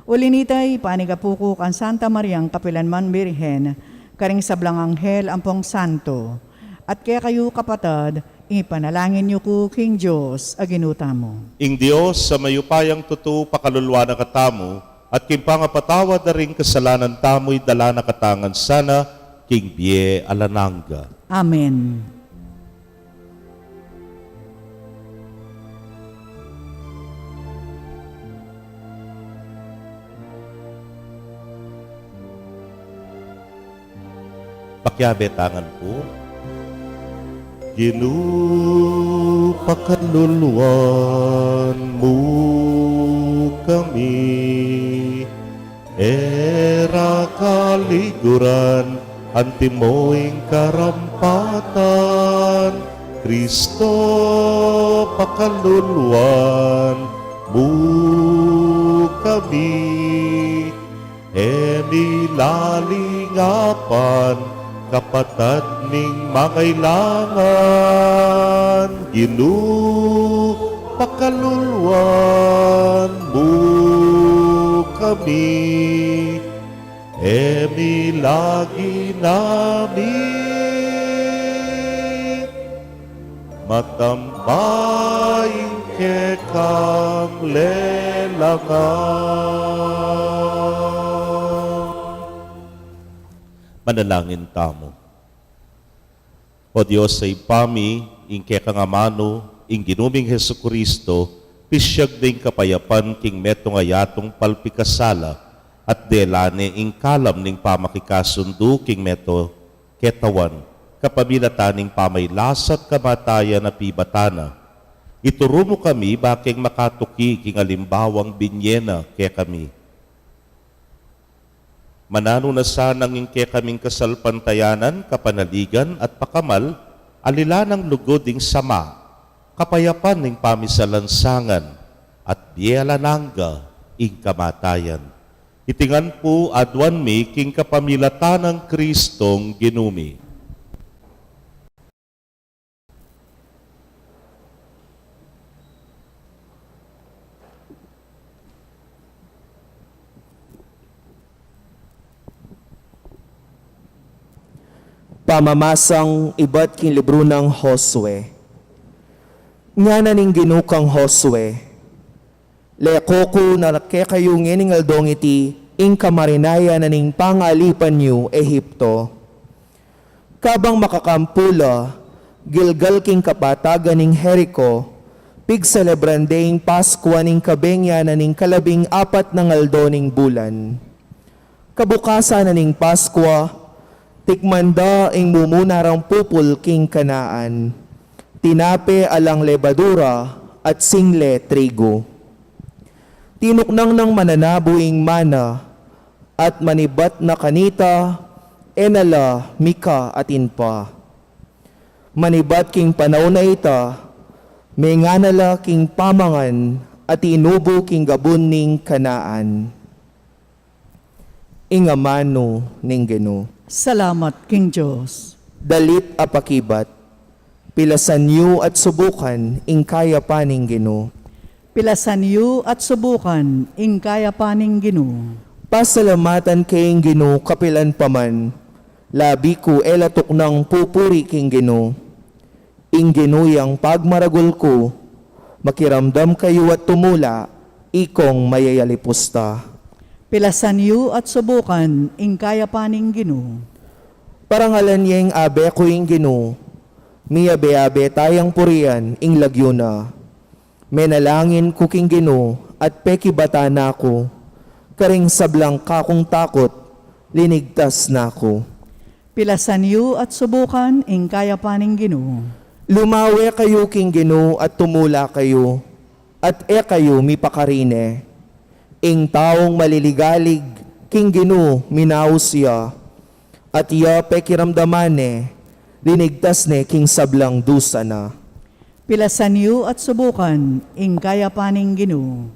Ulinitay, panigapuko kan Santa Mariang Kapilanman Birhen, karing sablang anghel ampong santo, at kaya kayo kapatad, ipanalangin niyo ko, King Diyos, aginuta mo. ing Diyos sa mayupayang tutu pakalulwa na katamo, at kimpangapatawad na rin kasalanan tamo'y dala na katangan sana, king bye alananga. Amen. Pakyabe tangan po. Ginupakaluluan mo kami, era kaliguran, antimoing karampatan, Kristo pakaluluan mo kami, enilalingapan, kapatad ning mangailangan, pakaluluan mo kami, lagi namin, matambaing kekang lelangan. Manalangin tamo. O Diyos sa ipami, ingke kang amano, ing ginuming Jesucristo, pisyag ding kapayapan king metong ayatong palpikasala, at delane ing kalam ning pamakikasundo king meto ketawan, kapamilataning pamaylasat kamatayan na pibatana. Ituro mo kami baking makatuki king alimbawang binyena kaya kami. Manano na sanang ingke kaming kasalpantayanan, kapanaligan at pakamal, alilanang lugoding sama, kapayapan ning pamisalansangan, at biyalananga ing kamatayan. Itingan po adwan mi king kapamilatan ng Kristong ginumi. Pamamasang iba't king libro ng Josue. Nga na ning ginukang Josue, lekoko na kekayong ining aldong iti, ing kamarinaya na ning pangalipan niyo Ehipto. Kabang makakampula, Gilgal king kapatagan ning Jericho, pig celebranding Pasko ning kabengya na ning 14 ng aldo ning bulan. Kabukasan na ning Paskwa, tikmanda ing mumunarang pupul king Kanaan, tinape alang lebadura at single trigo. Tinuknang ng mananabo ing mana, at manibat na kanita, enala, mika at inpa. Manibat king panaw na ita, may nganala king pamangan, at inubo king gabon ning kanaan. Ingamano ning Ginoo. Salamat, King Diyos. Dalit apakibat, pilasan yu at subukan, ing kaya paning Ginoo. Pilasan yu at subukan, ing kaya paning Ginoo. Pasalamatan kayong Ginoo kapilan paman, labi ko elatok ng pupuri king Ginoo. Ing Ginuyang pagmaragol ko, makiramdam kayo at tumula, ikong mayayalipusta. Pilasan yu at subukan, ing kaya paning Ginoo. Parangalan niyang abe ko ing Ginoo, miyabe-abe tayang purian, ing lagyo na. Menalangin ko king Ginoo, at pekibata na ako, karing sablang kakong takot, linigtas na ako. Pilasan yu at subukan, ing kaya paning Ginoo. Lumawe kayo king Ginoo at tumula kayo, at kayo mipakarine. Ing taong maliligalig, king Ginoo minaus siya, at iya pekiramdamane, linigtas ne king sablang dusa na. Pilasan yu at subukan, ing kaya paning Ginoo.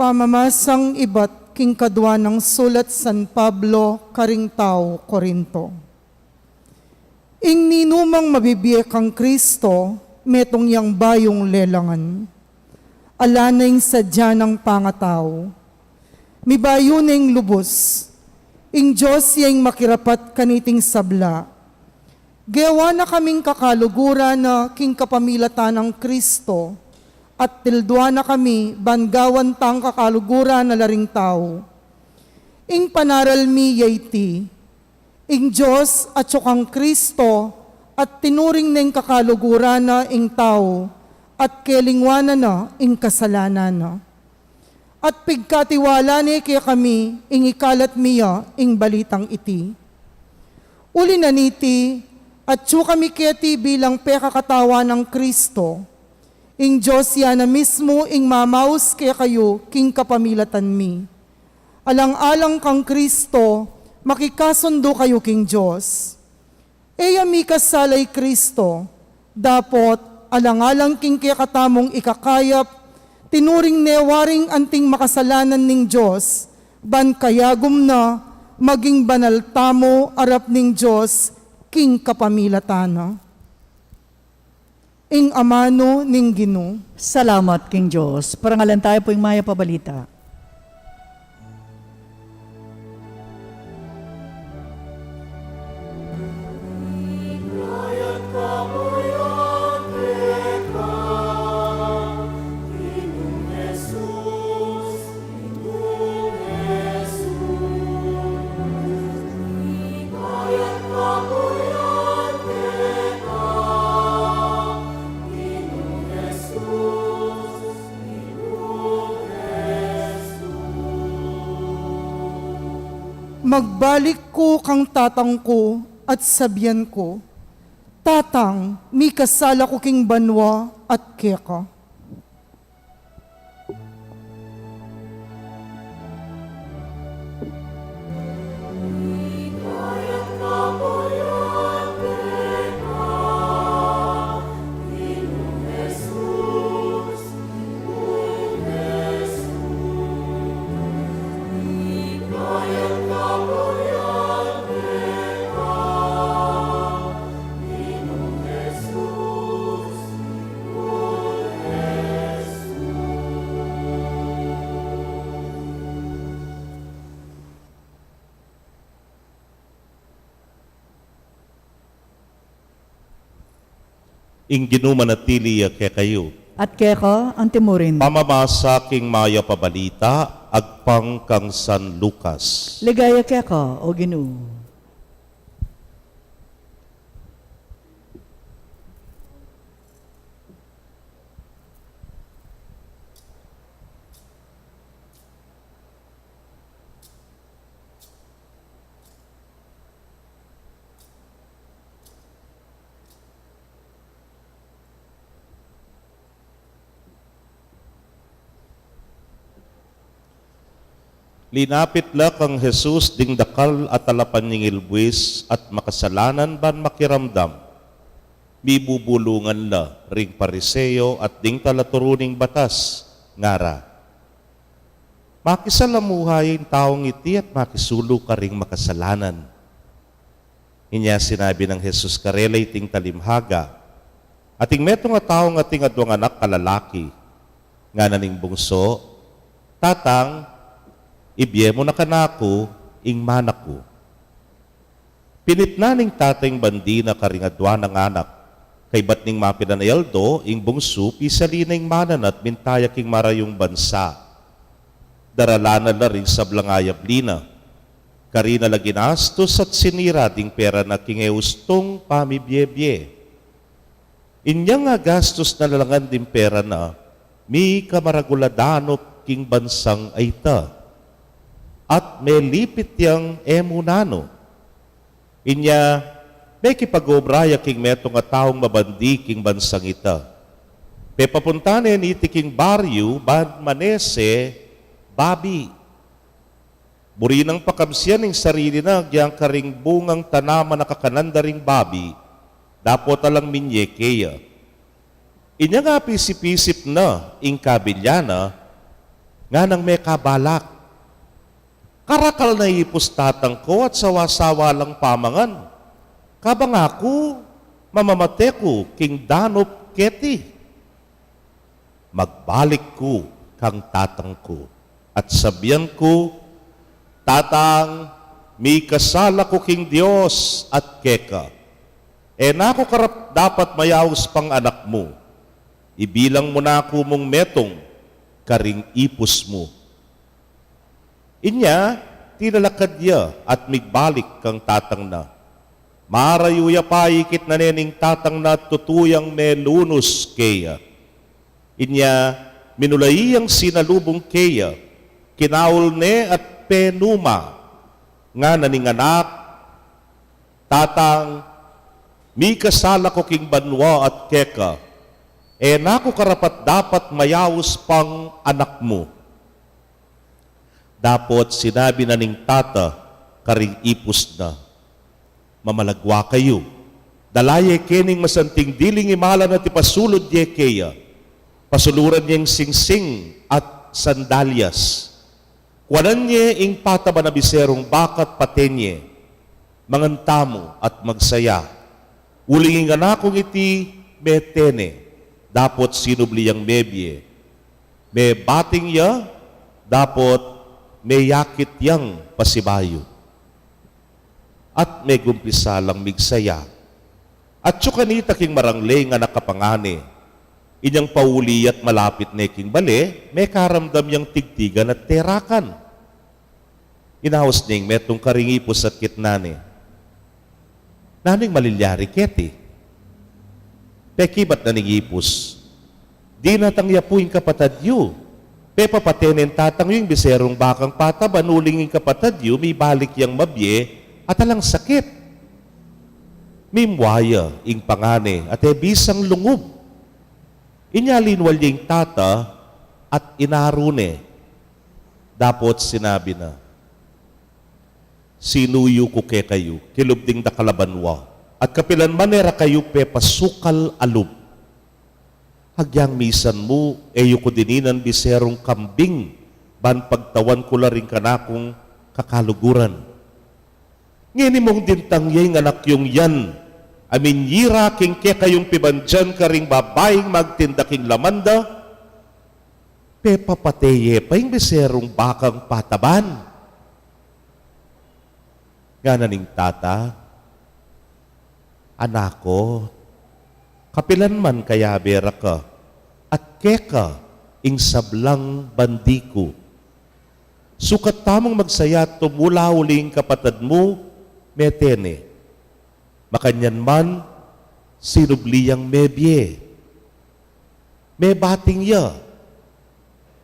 Pamamasang iba't king kadwa ng sulat San Pablo, karing tao, Korinto. Ing ninumang mabibiyek ang Kristo, metong yang bayong lelangan. Alanay sadya ng pangataw. Mibayo ning lubos, ing Diyos yang makirapat kaniting sabla. Gawa na kaming kakalugura na king kapamilatan ng Kristo, at tildwa na kami bangawan tang kakalugura na laring tao. Ing panaral mi yayti, ing Diyos at sukang Kristo, at tinuring na ing kakalugura na ing tao, at kelingwana na ing kasalanan na. At pigkatiwala ni kaya kami, ing ikalat miya ing balitang iti. Uli na niti, at su kami keti bilang pekakatawa ng Kristo, ing Diyos yan na mismo ing mamaus kaya kayo king kapamilatan mi. Alang-alang kang Kristo, makikasundo kayo king Diyos. Eya mi kasalay Kristo, dapot alang-alang king kaya katamong ikakayap, tinuring newaring anting makasalanan ning Diyos, ban kayagom na maging banal tamo arap ning Diyos king kapamilatana. Ing amano ning Ginoo. Salamat, King Diyos. Parangalan tayo po yung maya pabalita. Magbalik ko kang tatang ko at sabyan ko, Tatang, mi kasala ko king banwa at keka. Ing ginumanatili kay kayo. At keka, ang timurin. Pamamasa king maya pabalita, agpang kang San Lucas. Ligaya keka, o Ginoo. Linapit la kang Jesus ding dakal at alapan ning ilbuis at makasalanan ban makiramdam. Mibubulungan la ring pariseo at ding talaturuning batas ngara. Makisalamuhayin taong iti at makisulo ka ring makasalanan. Inya sinabi ng Jesus karelay ting talimhaga. Ating metong taong ating adwang anak kalalaki. Nga naning bungso, tatang, ibye mo na kanako, ing manako. Pinit na ning tatayng bandi na karingadwa ng anak, kay ba't ning mapinanayaldo, ing bungso, pisali na ing mananat, mintaya king marayong bansa. Daralana na rin sa blangayab lina, karina la ginastos at sinira ding pera na kingeustong pamibyebye. Inya nga gastos na lalangan din pera na, mi kamaraguladanop king bansang ayta. At may lipit yang emunano. Inya, may kipagobraya king metong nga taong mabandi king bansang ita. Pe papuntanen iti king baryo, ban manese, babi. Buri ng pakamsiyan ng sarili na, gyang karing bungang tanaman na kakanandaring babi, dapo talang minyekeya. Inya nga pisip-isip na, ing kabilyana, nga nang may kabalak. Karakal na ipustatang ko at sawa-sawa lang pamangan. Kabang ako, mamamate ko, king danop keti. Magbalik ko kang tatang ko. At sabihan ko, tatang, may kasala ko king Diyos at keka. E nako karap dapat mayaws pang anak mo. Ibilang mo na ako mong metong, karing ipos mo. Inya, tinalakad niya at migbalik kang tatang na. Marayuya pa ikit na nening tatang na tutuyang melunos keya. Inya, minulayang sinalubong keya, kinaul ne at penuma, nga naning anak, tatang, mi kasala ko king banwa at keka, e nako karapat dapat mayawos pang anak mo. Dapot sinabi na ning tata, karing ipos na, mamalagwa kayo. Dalaye kening masanting diling imala na tipasulod ye keya. Pasuluran niyang singsing at sandalyas. Kuwanan niya ing pataba na biserong bakat patenye, mangantamo at magsaya. Ulingin anakong iti metene, dapot sinubliyang mebye. Me bating ya, dapot may yakit yang pasibayo. At may gumpisa lang migsaya. At tsukanita king maranglay nga nakapangani. Inyang pauli at malapit na king bale, may karamdam yang tigtigan at terakan. Inawas ning metong karingipos at kitnani. Naning malilyari keti. Pekibat na ning ipos. Di natangya po yung kapatad yu. Pepa patenen tatang yung biserong bakang pataba, nulingin kapatad yu, may balik yang mabye, at alang sakit. Mimwaya, ing pangane, at bisang lungub. Inyalinwal yung tata, at inarune. Dapot sinabi na, sinuyo ko ke kayo, kilubding da kalabanwa, at kapilan manera kayo pepa sukal alub. Hagyang misan mo, eyo ko dininan biserong kambing, ban pagtawan ko la rin kanakong kakaluguran. Ngini mong dintangyay ng anak yung yan, amin yira king ke kayong pibandyan ka ring babaeng magtindaking lamanda, pepa pateye pa yung biserong bakang pataban. Nga naning tata, anako, kapilan man kaya bera ka, at keka ing sablang bandiko. Sukat tamang magsaya tumula uling kapatad mo, metene. Makanyan man, sinubliyang mebye. May bating ya,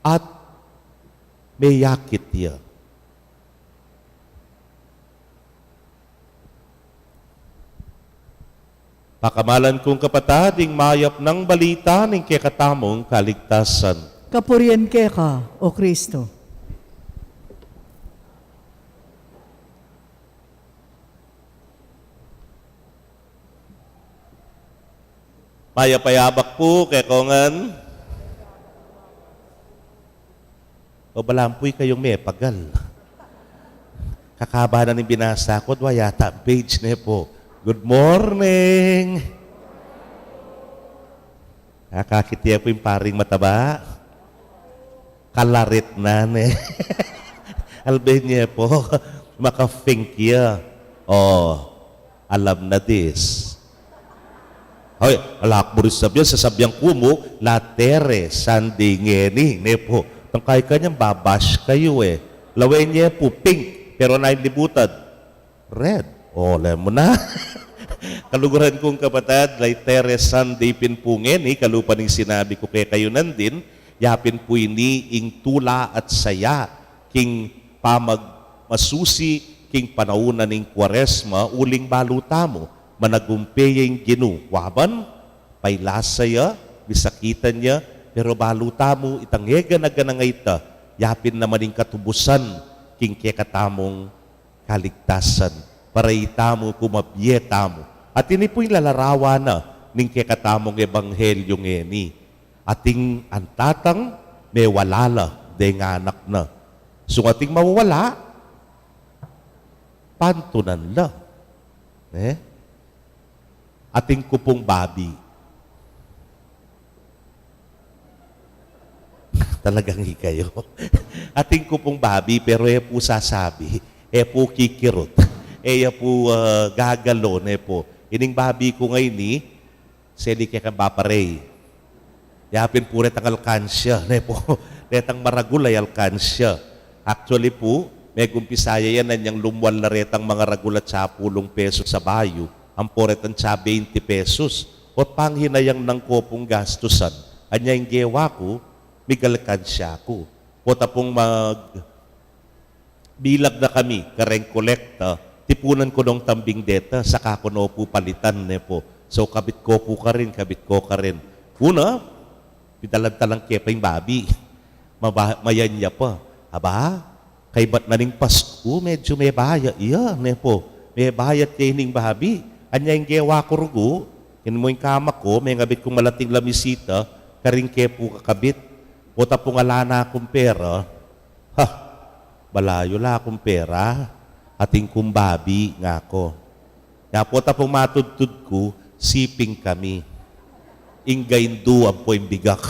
at may yakit ya. Pakamalan kong kapatading mayap ng balita ng kekatamong kaligtasan. Kapurian ke ka, O Kristo. Payapayabak po, kay kongan. O balampuy kayong may pagal. Kakaba na ng binasa ko, dwa yata page na po. Good morning! Nakakitiya po yung paring mataba. Kalarit na ne. Albahin niya po, makafink ya. Oh, alam na this. Hoy, alakburis sabihan, sasabihan ko mo, latere, Sunday ngeni, ne po. Tangkay kanyang babash kayo eh. Lawen niya po, pink, pero nailibutan, red. Oh, alam mo na. Kaluguran kong kapatid, latere, Sunday pinpungeni, kalupan ng sinabi ko kay kayo nandin, yapin po ini ing tula at saya, king pamag masusi, king panaunan ng Kwaresma, uling baluta mo, managumpeyeng ginu. Waban, pailasaya, bisakitan niya, pero baluta mo, itangega na ganangayta, yapin naman ng katubusan, king kekatamong kaligtasan, para itamo kumabiyeta mo. At ini po'y lalarawan na ng kekatamong ebanghelyo ngeni. Ating antatang may walala, deng anak na. So ating mawawala, pantunan la. Ating kupong babi. Talagang hikayo. Ating kupong babi, pero po sasabi, po kikirot, po gagalo, po. Ining babi ko ngayon ni, seli kaya kang baparey. Yapin po rin ang alkansya, po. Retang maragulay alkansya. Actually po, may gumpisaya yan nanyang lumwal na retang mga ragulat sa 10 pesos sa bayo. Ang poretan sa 20 pesos. O panghinayang ng kopong gastusan. Anya yung gewa ko, migalkansya ko. O tapong bilag na kami, kareng kolekta, tipunan ko nung tambing deta, saka ko no po palitan, po. So kabit ko po ka rin, kabit ko ka rin. Una, pitalang-talang kepa yung babi. Mayan niya pa. Aba, kay ba't na ning Pasko, medyo may bayat. Iya, po. May bayat kayo ning babi. Anya yung gewa ko rugo, mo yung kama ko, may ngabit kong malating lamisita, karing kepo kakabit. O tapong alana akong pera, balayo la akong pera, ating kumbabi nga ko. Kaya po tapong matudtud ko, siping kami. Ingayin duwag po yung bigak.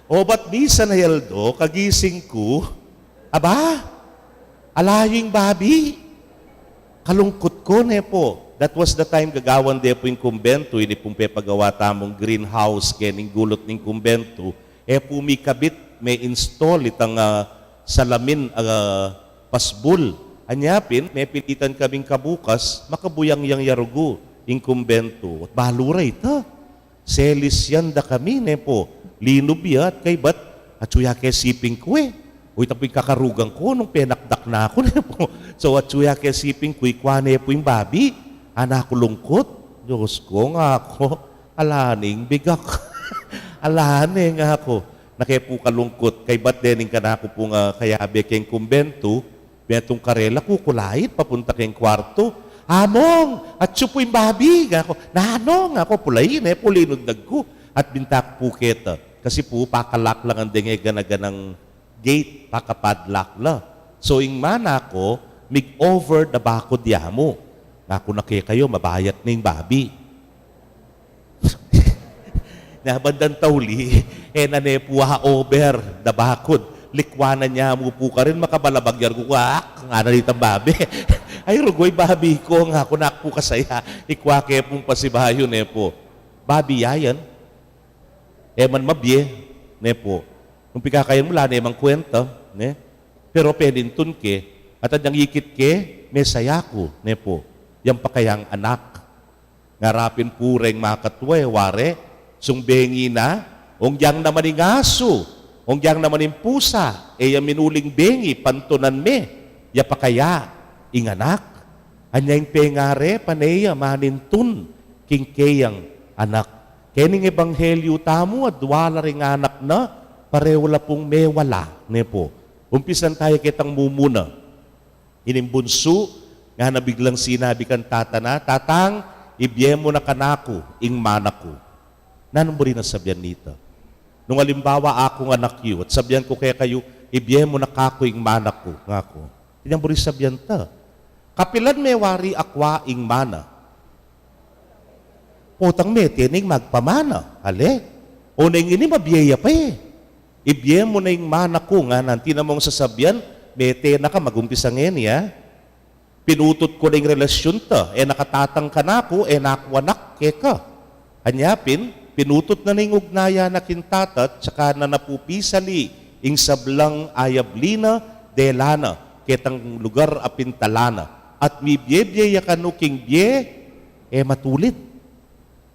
O ba't bisa na yaldo, kagising ko, aba, alayo yung babi. Kalungkot ko, po. That was the time gagawan de po yung kumbento, ini pong pepagawa tamong greenhouse, kening gulot ng kumbento, po may kabit, may install itang salamin pasbul. Anyapin, may pilitan kaming kabukas, makabuyang yang yarugo, yung kumbento. At baluray ito. Selis yan da kami, po. Linob ya at kay bat, at suya kay siping ko Uy, tapoy kakarugang ko nung penakdak na ako, po. So at suya kay siping ko, ikwane po yung babi. Anak ko lungkot. Diyos ko nga ako, alaning bigak. Alaning nga ako. Nakepo kalungkot, kay ba't dening ka na ako pong kayabe kayong kumbento, betong karela, kukulait, papunta kayong kwarto. Among, at siya po yung babi. Nga ako, nanong ako, pulayin, pulinundag ko. At bintak po kita. Kasi po, pakalak lang ang dengega na ganang gate, pakapadlak la. So, yung mana ko, mig over the bakod yamo. Ako na kayo, mabayat na yung babi. Nabandan tawli, nanepuha over the bakod. Likwanan niya mo po ka rin, makabalabagyan ko, nga na ditang babi. Ay, rugoy, babi ko, nga ako na po kasaya. Ikwake pong pasibayo, po. Babi yayan. Man mabye, po. Kung pikakayan mo, lana emang kwenta, Pero pedintun ke, at ang ikit ke, may saya ko, po. Yang pakayang anak. Ngarapin pureng makatwe, ware, sungbengi na, ongyang naman ng aso, ongyang naman ng pusa, yung minuling bengi, pantunan me, yapakaya, inganak. Anyang pengare, paneya, manintun, kingkeyang anak. Kening ebanghelyo tamo, at wala ring anak na, parewala pong may wala, po. Umpisan tayo kitang mumuna. Inimbunso, nga na biglang sinabi kang tatana, tatang, ibiyem mo na kanako, ing manako. Nanong mo rin nasabyan nito? Nung alimbawa akong anak yu, at sabihan ko kaya kayo, ibiyem mo na kako, ing manako, ngako. Hindi mo rin sabyan ta. Kapilan may wari akwa, ing mana. Potang may tining magpamana. Ale, o na ini mabiyaya pa eh. Ibiyem mo na ing manako, nga nanti na mong sasabyan, may tena ka, magumpisa ngayon, ya. Pinutot ko na yung relasyon ta, nakatatang ka na ako, nakwanak ka. Anyapin, pinutot na ng ugnaya na kintatat, tsaka na napupisali, ing sablang ayablina, delana, ketang lugar apintalana. At mi biyebyeya kanu king bye, matulid.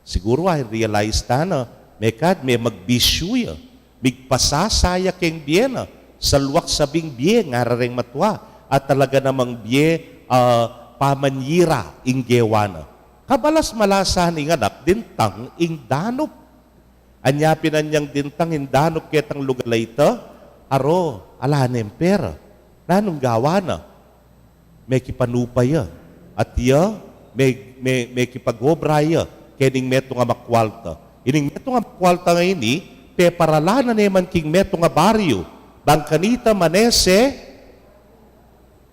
Siguro ay realize ta na, may magbisyo migpasasaya king bye na, salwak sabing bye, ngararing matwa, at talaga namang bye, pamanyira ing gewana. Kabalas malasan ing anak, dintang ing danop. Anyapin anyang dintang ing danop ketang lugalay ito, aro, alanem pera. Nanong gawana? May kipanupaya. At iya, may kipaghobraya, kening meto nga makwalta. Ining meto nga makwalta nga ini, pe paralana neman king meto nga baryo, bangkanita manese,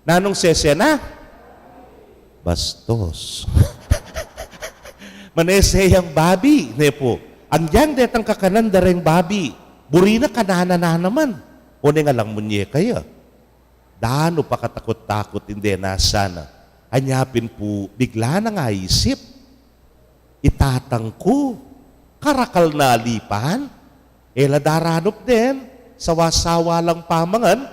nanong sese na? Bastos. Maneseyang babi, nepo. Ang yang detang kakanan dareng babi, burina kanana na naman. O nga lang munye kaya. Dano pa katakot-takot, hindi nasana. Anyapin po, bigla na nga isip. Itatang ko, karakal na alipan, ladaranop din, sawa-sawa lang pamangan,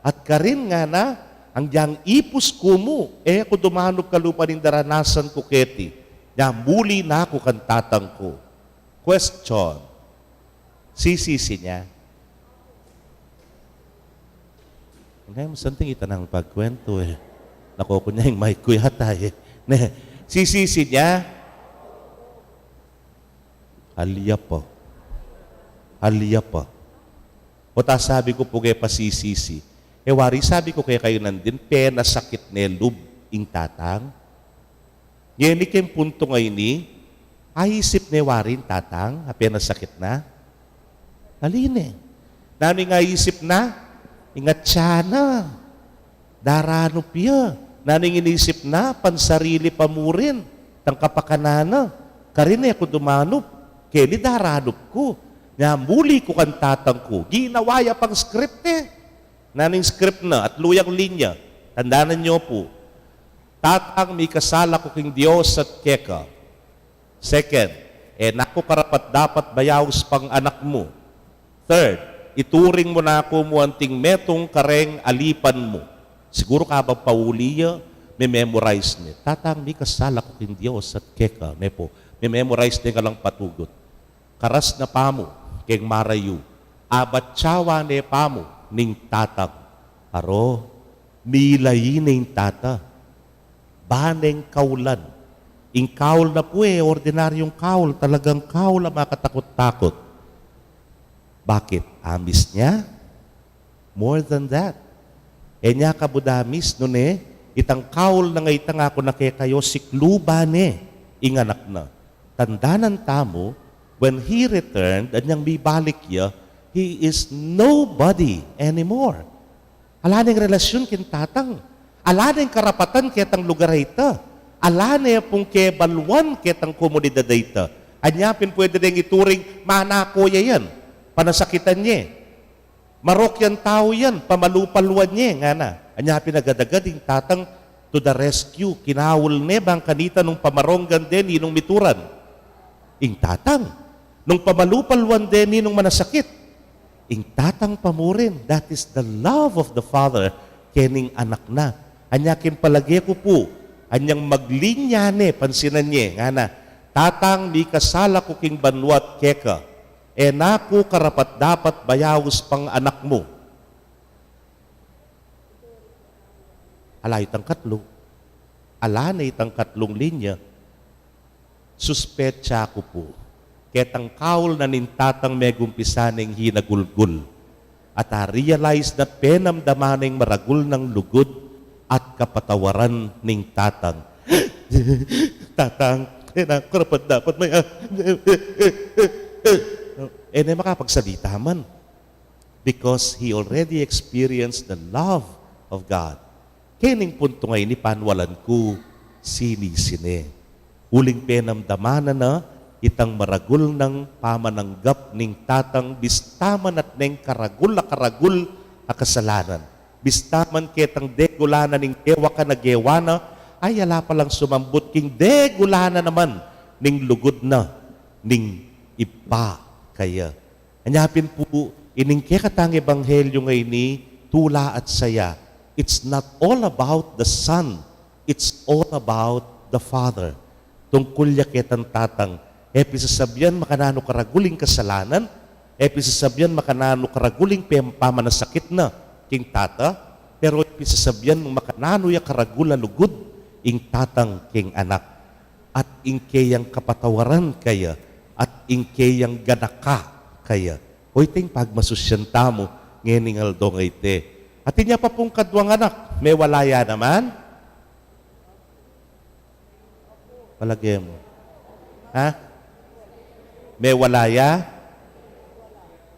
at karin nga na, ang diyang ipus kumo, ako dumanop kalupa ng daranasan ko keti, na muli na ako kantatang ko. Question, sisisi niya. Ngayon, santing itanang pagkwento eh. Nakoko niya yung mic ko yata eh. Sisisi niya, halya pa. Halya pa. O ta sabi ko po kaya pasisisi. Wari, sabi ko kaya kayo nandin, pena sakit ne lub ing tatang. Ngayon ikim punto ngayon ni, ayisip ne warin tatang, pena sakit na. Aline. Nani nga isip na, ingat siya na. Darano piya. Nani inisip na, pansarili pamurin, tang kapakanana. Karine ako dumanop, kaya ni daranop ko. Nga muli ko kan tatang ko, ginawaya pang script eh. Naning script na at luyang linya, tandaanan niyo po, tatang may kasala ko king Diyos at keka. Second, naku karapat dapat bayaws pang anak mo. Third, ituring mo na ako mo anting metong kareng alipan mo. Siguro ka ba pauliya, may memorize niya. Tatang may kasala ko king Diyos at keka. May memorize niya ka lang patugot. Karas na pamo, keng marayu. Abat tsawa ne pamo, ning tatang. Aro, milayin ning tata. Baneng kaulan. Ing kaul na po ordinaryong kaul. Talagang kaul na makatakot-takot. Bakit? Amis niya? More than that. Niya kabudamis nun itang kaul na nga itang ako na kaya kayo sikluba inganak na. Tandanan tamo, when he returned, anyang bibalik ya, he is nobody anymore. Alaning relasyon kintatang. Alaning karapatan ketang lugar ita. Alanay pong kebalwan ketang komunidad ita. Anyapin pwede ding ituring, manakoya yan. Panasakitan niya. Marok yan tao yan. Pamalupalwan niya. Nga na. Anyapin agad-agad yung tatang to the rescue. Kinawul ne bang kanita nung pamaronggan din, inong mituran. Ing tatang. Nung pamalupalwan din, inong manasakit. Ing tatang pamurin. That is the love of the Father kening anak na. Anyakin palagi ko po. Anyang maglinya pansinan niya. Nga na, tatang mi kasala ko king banwat keka. Naku karapat dapat bayawos pang anak mo. Alay tang katlo. Alanay tang katlong linya. Suspetsa ko po. Ketang kaul na nintatang megumpisaning hinagulgul. At realize na penamdamaning maragul ng lugod at kapatawaran ning tatang. Tatang, karapat dapat may na makapagsalita man. Because he already experienced the love of God. Kening punto ngayon ni panwalan ko sini-sine. Uling penamdamanan na itang maragul ng pamananggap ning tatang bistaman at neng karagul a kasalanan. Bistaman ketang degulana ning dewa ka nagewana, ay ala palang sumambot king degulana naman ning lugod na ning ipa kaya. Anyapin po, ining katang ebanghelyo ngayon ni tula at saya. It's not all about the Son. It's all about the Father. Tungkol yaketang tatang, episasabyan makanano karaguling kasalanan, episasabyan makanano karaguling pamanasakit na king tata, pero episasabyan makanano ya karagula lugod ing tatang king anak. At ingkeyang kapatawaran kaya, at ingkeyang ganaka kaya. O iting pagmasusyanta mo, ngeningal dong ite. At inya pa pong kadwang anak, may walaya naman. Palagay mo. Ha? May walaya?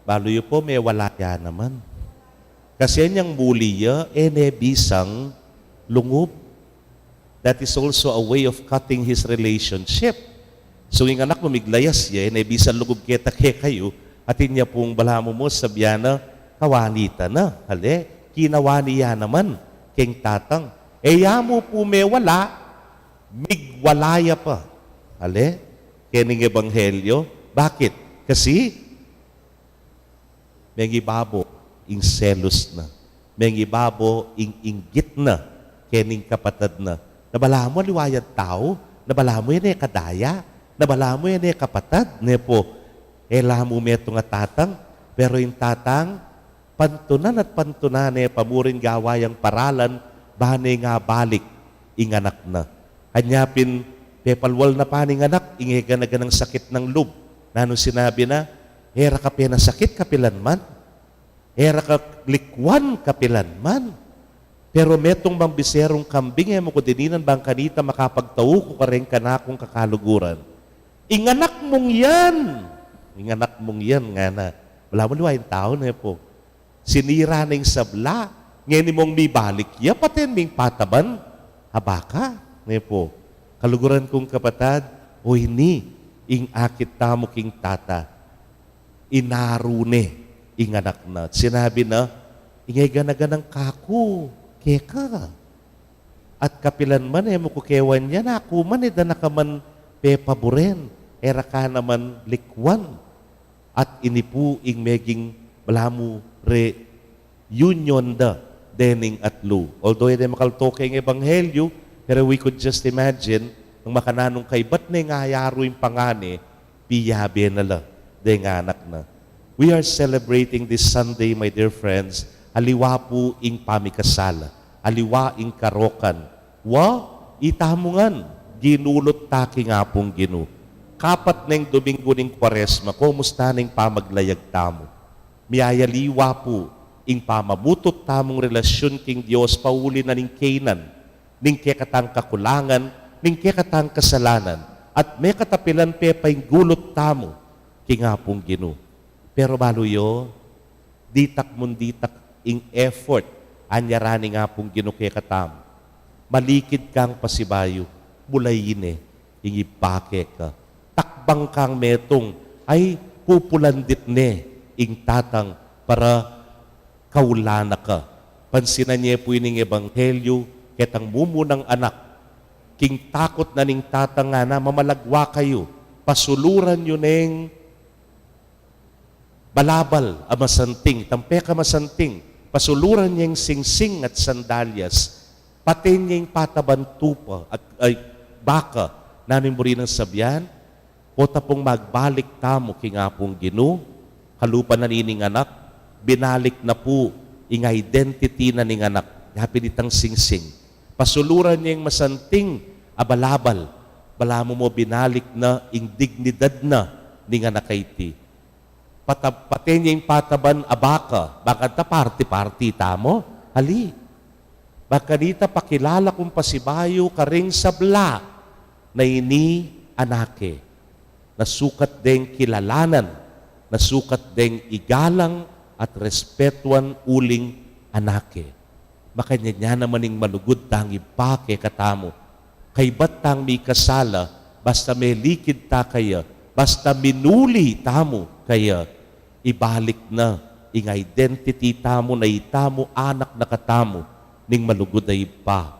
Baloy po, may walaya naman. Kasi niyang muliya, bisang lungob. That is also a way of cutting his relationship. So, yung anak mo miglayas ya, bisang lungob kita kayo, at inya pong balamo mo sabiana, kawanita na. Hali, kinawani ya naman, king tatang. Mo po may wala, migwalaya pa. Hali, kening ebanghelyo. Bakit? Kasi, may ibabo, ing selos na. May ibabo, ing inggit na, kening kapatad na. Nabala mo, liwayad tao, nabala mo yan kadaya, nabala mo yan kapatad, po, mo meto nga tatang, pero yung tatang, pantunan at pantunan pamurin gawayang paralan, bane nga balik, inganak na. Anyapin, pepalwal na paning anak, ingega na ganang sakit ng lub. Nano sinabi na, era ka pena sakit kapilan man, era ka likwan kapilan man. Pero metong bang biserong kambing, mo ko dininan bang kanita makapagtao ko ka rin kanakong kakaluguran. Inganak mong yan! Inganak mong yan nga na. Wala mo liwain tao na po. Sinira na yung sabla. Ngayon mong may balik. Ya patin ming pataban. Habaka. Na po. Kaluguran kong kapatad, o ini, ing akit tamo king tata. Inarune, ing anak na. Sinabi na, ingay ganaganang kaku, keka. At kapilan man, mo kukewan niya na, ako man, danakaman pepaburen. Era ka naman likwan. At inipu ing meging balamu reunion da dening at lu. Although hindi makaltoke ng ebanghelyo, pero we could just imagine ng makananong kay ba't na nga yaro yung pangani, piyabe na la, de nga anak na. We are celebrating this Sunday, my dear friends, aliwa po ing pamikasala, aliwa ing karokan. Itamungan, ginulot taki nga pong ginu. Kapat neng Domingo ning Kwaresma, kumusta neng pamaglayag tamo? Miyayaliwa po, ing pamamutot tamong relasyon king Diyos, pauli na ning Canaan, ning kekatang kakulangan, ning kekatang kasalanan, at may katapilan pepay gulot tamo, king apong ginu. Pero baluyo, ditak munditak ing effort, anyarani nga pong ginu kekatam. Malikid kang pasibayo, bulayin ing ipake ka. Takbang kang metong ay pupulandit ing tatang para kaulana ka. Pansinan niya po ining ebanghelyo, ketang mumunang anak, king takot na ning tatang nga na mamalagwa kayo, pasuluran nyo neng balabal amasanting, tampeka masanting, pasuluran niyang singsing at sandalyas, pati niyang pataban tupa at baka, nanin mo rin ang sabyan, o tapong magbalik tamo king apong ginu, halupan na nining anak, binalik na po ing identity na ning anak, hapinitang singsing. Pasuluran niyang masanting abalabal, balamo mo binalik na ing dignidad na ning anak iti. Pati niyang pataban abaka, bakit ta party-party tamo? Hali. Baka dita pakilala kong pasibayo karing sabla na ini anake. Nasukat ding kilalanan, nasukat ding igalang at respetuan uling anake. Makanya niya namaning malugod tang ipake katamo. Kay batang mi kasala, basta may likid ta kaya, basta minuli tamo kaya, ibalik na ing identity tamo na itamo anak na katamo ning malugod na ipa.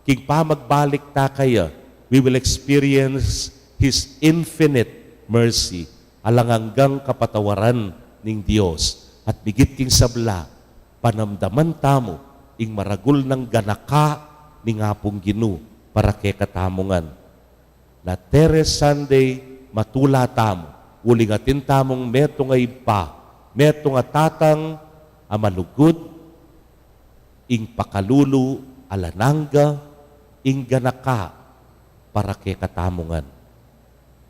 King pa magbalik ta kaya, we will experience His infinite mercy alang hanggang kapatawaran ning Dios at bigit king sabla panamdaman tamo ing maragul ng ganaka ning apong Ginu para kay katamongan. Na Teres Sunday matula tamo uling atin tamong meto nga ipa meto nga tatang amalugod ing pakalulu alananga ing ganaka para kay katamongan.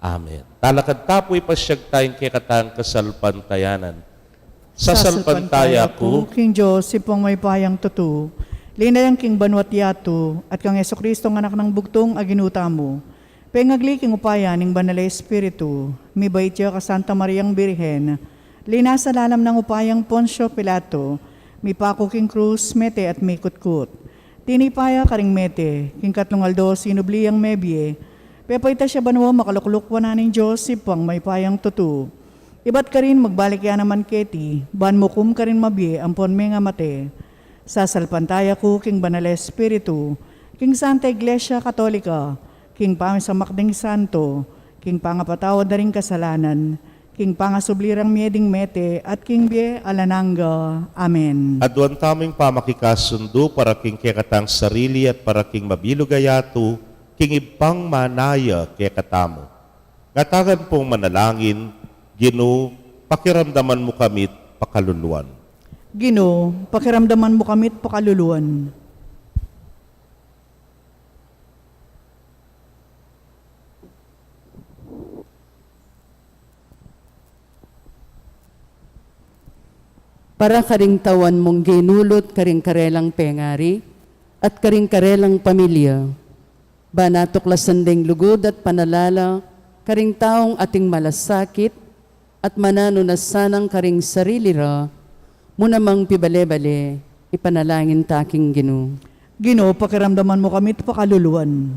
Amen. Talakad tapoy pasyag tayong kay katang kasalpantayanan. Sasalpantaya ko, King Diyos, sipong may payang tutu, linayang king banwat yato, at kang Yeso Kristo ng anak ng bugtong aginuta mo. Pengagli king upaya ning banal na Espiritu, mi baitya ka Santa Mariang Birhen, linasa lalam ng upayang Poncio Pilato, mi pako king krus, mete at mi kutkut. Tinipaya karing mete, king katlong aldo sinubliyang mebye, pepayta siya banwa makaluklukwa na ning Diyos, sipang may payang tutu. Ibat ka rin magbalik yan naman keti, ban mo kum ka rin mabye, ampon may nga mate. Sasalpantaya ko, king banal na Espiritu, king Santa Iglesia Katolika, king pamisamakding santo, king pangapatawad na rin kasalanan, king pangasublirang mieding mete, at king bie alananga. Amen. aduan taming pamakikasundo para king kekatang sarili at para king mabilugayato, king ibang manaya kekatamo. Ngatagan pong manalangin, Gino, pakiramdaman mo kamit pakaluluan. Gino, pakiramdaman mo kami't pakaluluan. Para karing tawan mong ginulot karing karelang pengari at karing karelang pamilya. Banatuklasan ding lugod at panalala karing taong ating malasakit at manano na sanang karing sarili ra, munamang pibale-bale, ipanalangin taking Gino. Gino, pakiramdaman mo kami't pakaluluan.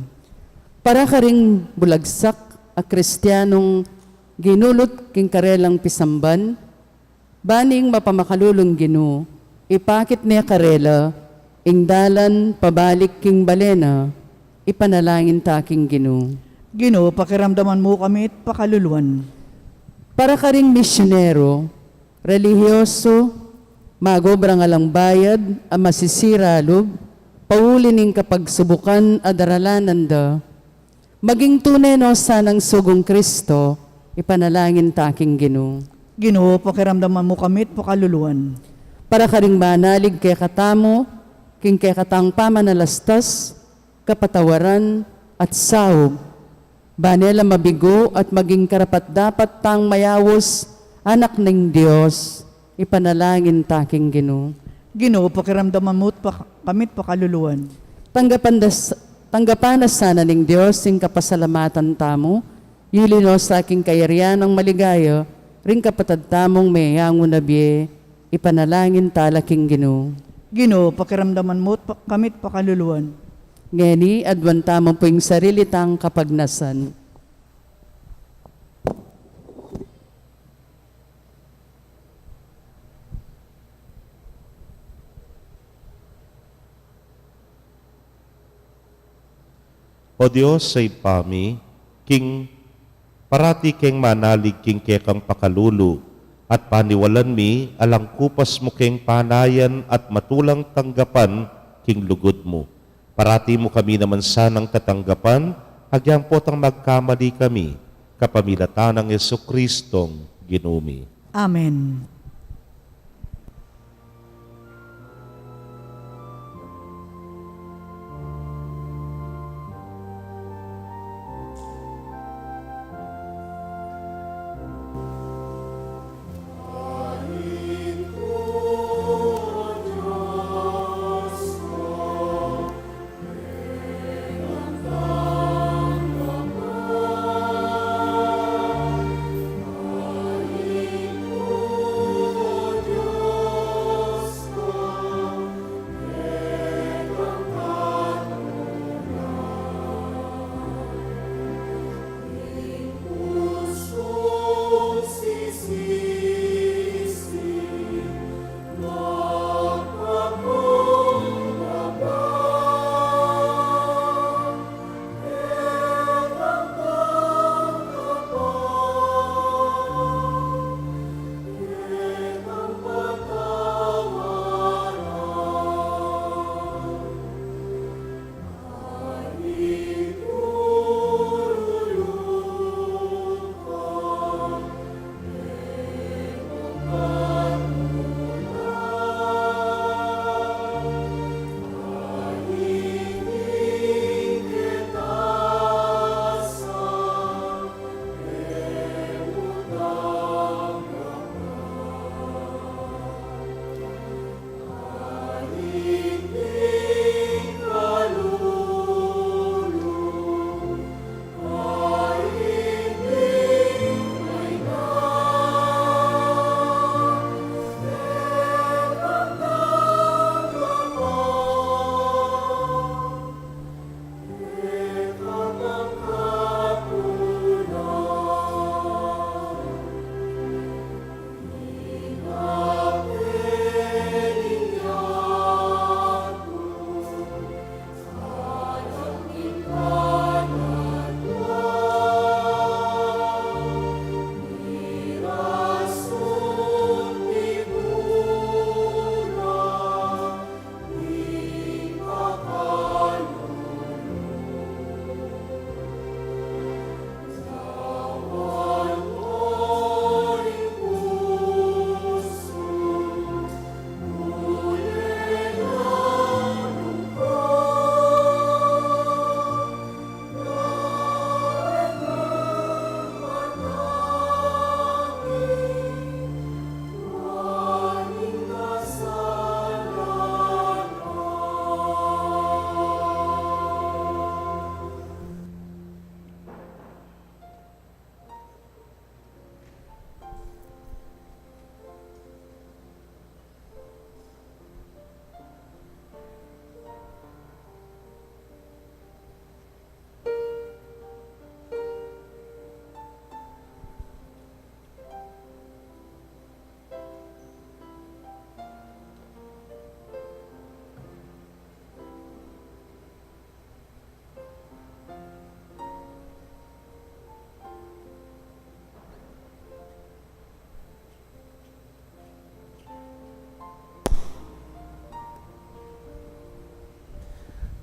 Para karing bulagsak a kristyanong ginulot king karelang pisamban, baning mapamakalulong Gino, ipakit niya karela, ing dalan pabalik king balena, ipanalangin taking Gino. Gino, pakiramdaman mo kami't pakaluluan. Para karing misyonero, relihiyoso, magobra nga lang bayad, ang masisiralog, paulining kapag subukan adaralanan da, maging tunay no sanang sugong Kristo, ipanalangin taking Gino. Gino, pakiramdaman mo kami't pakaluluan. Para karing manalig kay katamo, king kay katang pamanalastas, kapatawaran at sahog, banela mabigo at maging karapat dapat tang mayawos, anak ng Diyos, ipanalangin taking Gino. Gino, pakiramdaman mo't kami't pakaluluan. Tanggapan na sana ng Diyos yung kapasalamatan tamo, yulino sa aking kayarian ng maligaya, ring kapatad tamong may yango na biye, ipanalangin talaking Gino. Gino, pakiramdaman mo't kami't pakaluluan. Ngeni, adwan tamang po yung sarili tang kapagnasan. O Diyos sa ipami, king parati keng manalig king kekang pakalulu, at paniwalan mi alang kupas mo keng panayan at matulang tanggapan king lugod mo. Parati mo kami naman sanang katanggapan, agyang potang magkamali kami, kapamilatan ng Yesu Kristong ginumi. Amen.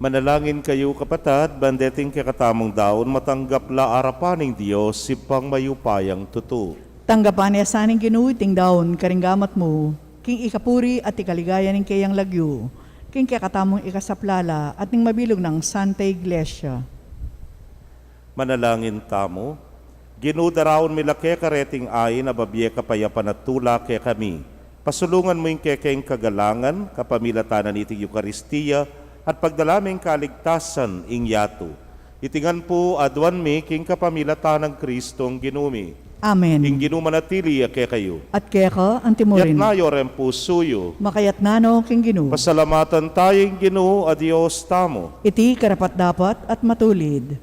Manalangin kayo kapatad, bandeting kakatamong daon, matanggap la arapaning Diyos, sipang mayupayang tuto. Tanggapan niya saning ginuwiting daon, karinggamat mo, king ikapuri at ikaligaya ning kayang lagyo, king kakatamong ikasaplala at ning mabilog ng Santa Iglesia. Manalangin tamo, ginudaraon milake kareting ay na babye kapayapan at tula ke kami. Pasulungan mo yung kekeng kagalangan, kapamilatanan iting Eukaristiya, at pagdalaming kaligtasan ing yato. Itingan po adwan mi king kapamilatan ng Kristong ginumi. Amen. Ing ginumanatili ke kayo. At kaya ka, Yat antimorin, na yorem po suyo. makayat nano king ginu, Pasalamatan tayong Ginoo a Dios tamo. iti karapat dapat at matulid.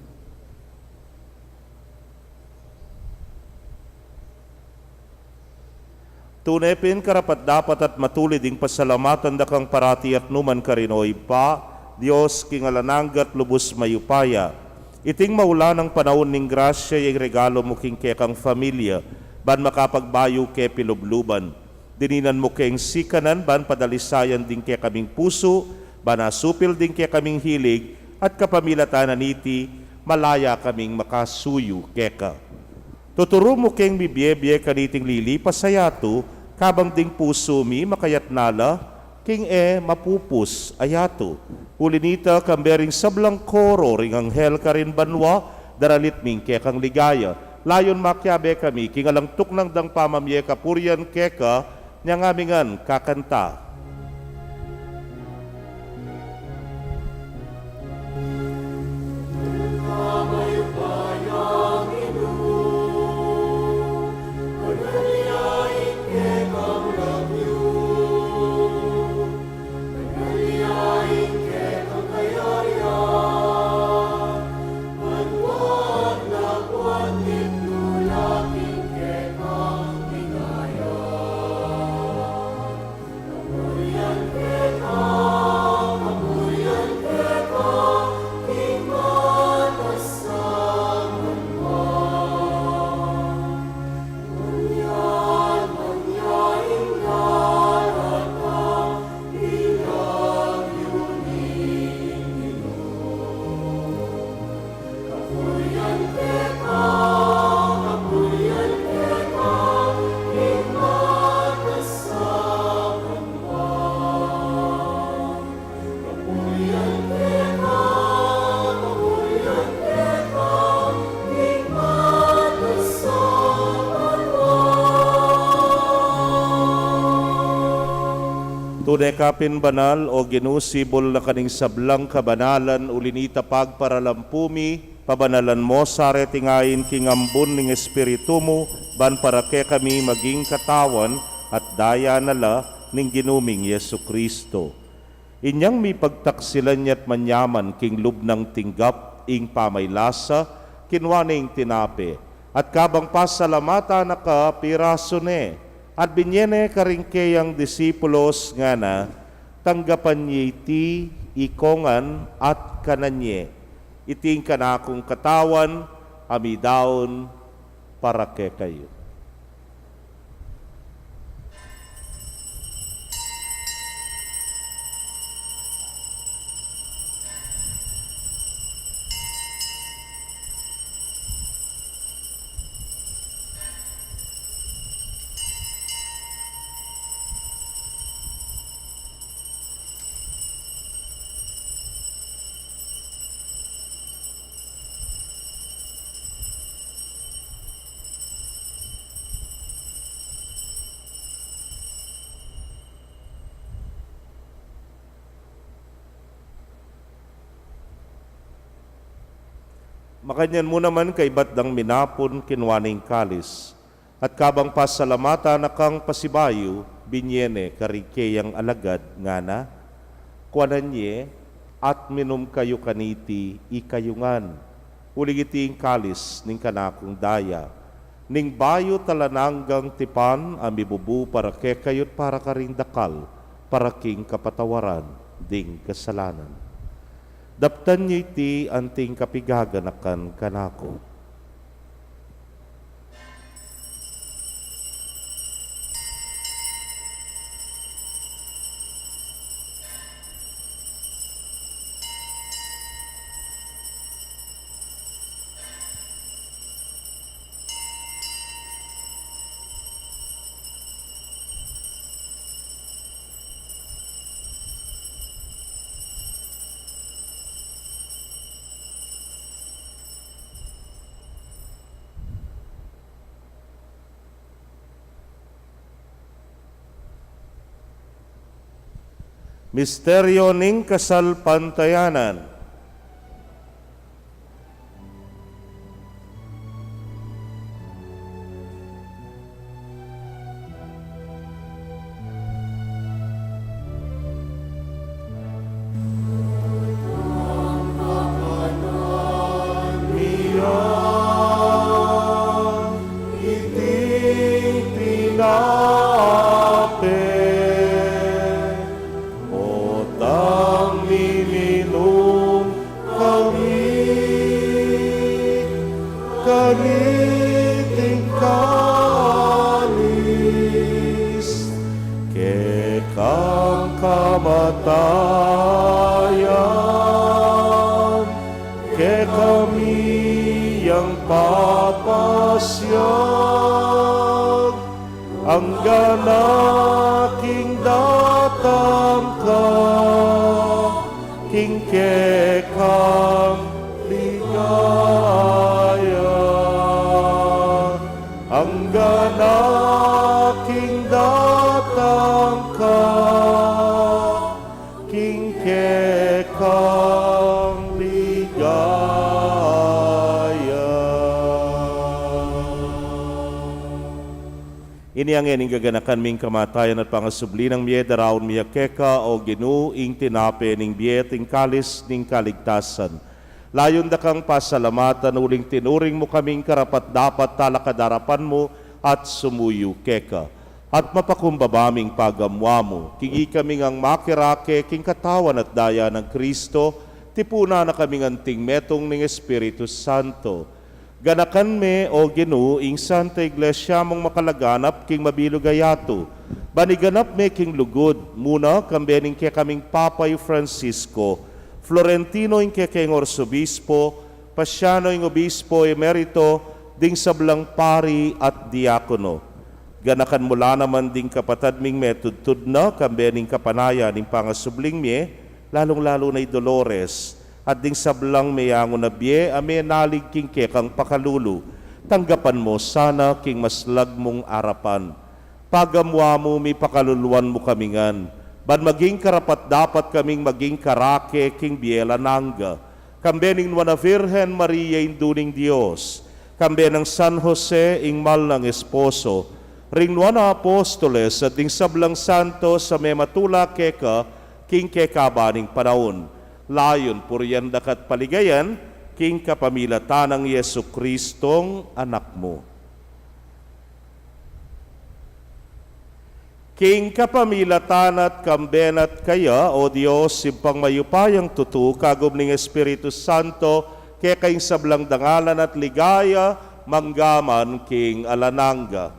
Tunepin karapat dapat at matulid ing pasalamatan dakang parati at numan karinoy pa, Dios kingalananggat lubos mayupaya. Iting maula ng panahon ning grasya yung regalo mo king kekang familia, ban makapagbayo ke pilubluban. Dininan mo keng sikanan, ban padalisayan din ke kaming puso, ban asupil din ke kaming hilig, at kapamilatanan iti, malaya kaming makasuyo keka. Tuturo mo keng bibye-bye kaniting lilipas sa yato, kabang ding puso mi makayat nala, king mapupus ayato. Ulinita kambering sablang koro ring anghel karin banwa, daralit ming kekang ligaya. Layon makyabe kami, king alangtuk ng dang pamamye kapuryan keka, nyangamingan kakanta. Tunay kapin banal o ginusibol na kaning sablang kabanalan ulinita pagparalampumi, pabanalan mo sa retingayin kingambun ng espiritu mo, ban para ke kami maging katawan at daya nala ning ginuming Yesu Kristo. Inyang mi pagtaksilan niya't manyaman king lubnang tinggap ing pamaylasa, kinwaning tinape, at kabang pasalamata naka piraso ne, at binyene karingkeyang disipulos nga na, tanggapan niya iti ikongan at kananye. Iting kanakong katawan, amidaon para ke kayo. Makanyan mo naman kay batdang minapon kinwaning kalis, at kabang pasalamata na kang pasibayo, binyene karikeyang alagad nga na, kuananye at minom kayo kaniti ikayungan, uligiting kalis ning kanakong daya, ning bayo talananggang tipan amibubu para kekayot para karindakal, para king kapatawaran ding kasalanan. Daptan niyo iti anting kapigaganakan kanako. Misteryo ning kasalpantayanan. Iting tinapin, otang mininom kami, kaniting kalis, kekang kamatayan, ke kami yang papasyag, ang ganaking datang ka, king kekang ligaya. Ang ganaking datang ka, king kekang ligaya. Ini ang ining gaganakan ming kamatayan at pangasubli ng miye daraon miya keka o ginuing tinape ning biye ting kalis ning kaligtasan. Layon da kang pasalamatan uling tinuring mo kaming karapat dapat talakadarapan mo at sumuyo keka. At mapakumbabaming pagamwa mo, kigi kaming ang makirake king katawan at daya ng Kristo, tipuna na kaming anting metong ning Espiritu Santo. Ganakan me o Ginu ing Santa Iglesia mong makalaganap king mabilugayato. Baniganap me king lugod muna kambening kaya kaming Papay Francisco, Florentino ing kaya king Orsobispo, Pasiano ing Obispo Emerito, ding sablang pari at diakono. Ganakan mula naman ding kapatad ming metudtud na kambening kapanaya ning pangasubling me, lalong-lalo na Dolores, at ding sablang mayango na biye, ame nalig king kekang pakalulu. Tanggapan mo sana king maslag mong arapan. Pagamwa mo mi pakaluluan mo kamingan. Ban maging karapat dapat kaming maging karake king biela nangga. Kambening na Virgen Maria induning Dios. Kambe ng San Jose ing mal ng esposo. Ring na apostoles at ding sablang santo sa mematula keka king kekabaning panahon. Layon puriyan dakat paligayan, king kapamilatan ng Yesu Kristong anak mo. King kapamilatan at kambenat kaya, o Diyos, simpang mayupayang tutu, kagom ning Espiritu Santo, kaya kayong sablang dangalan at ligaya, manggaman king alananga.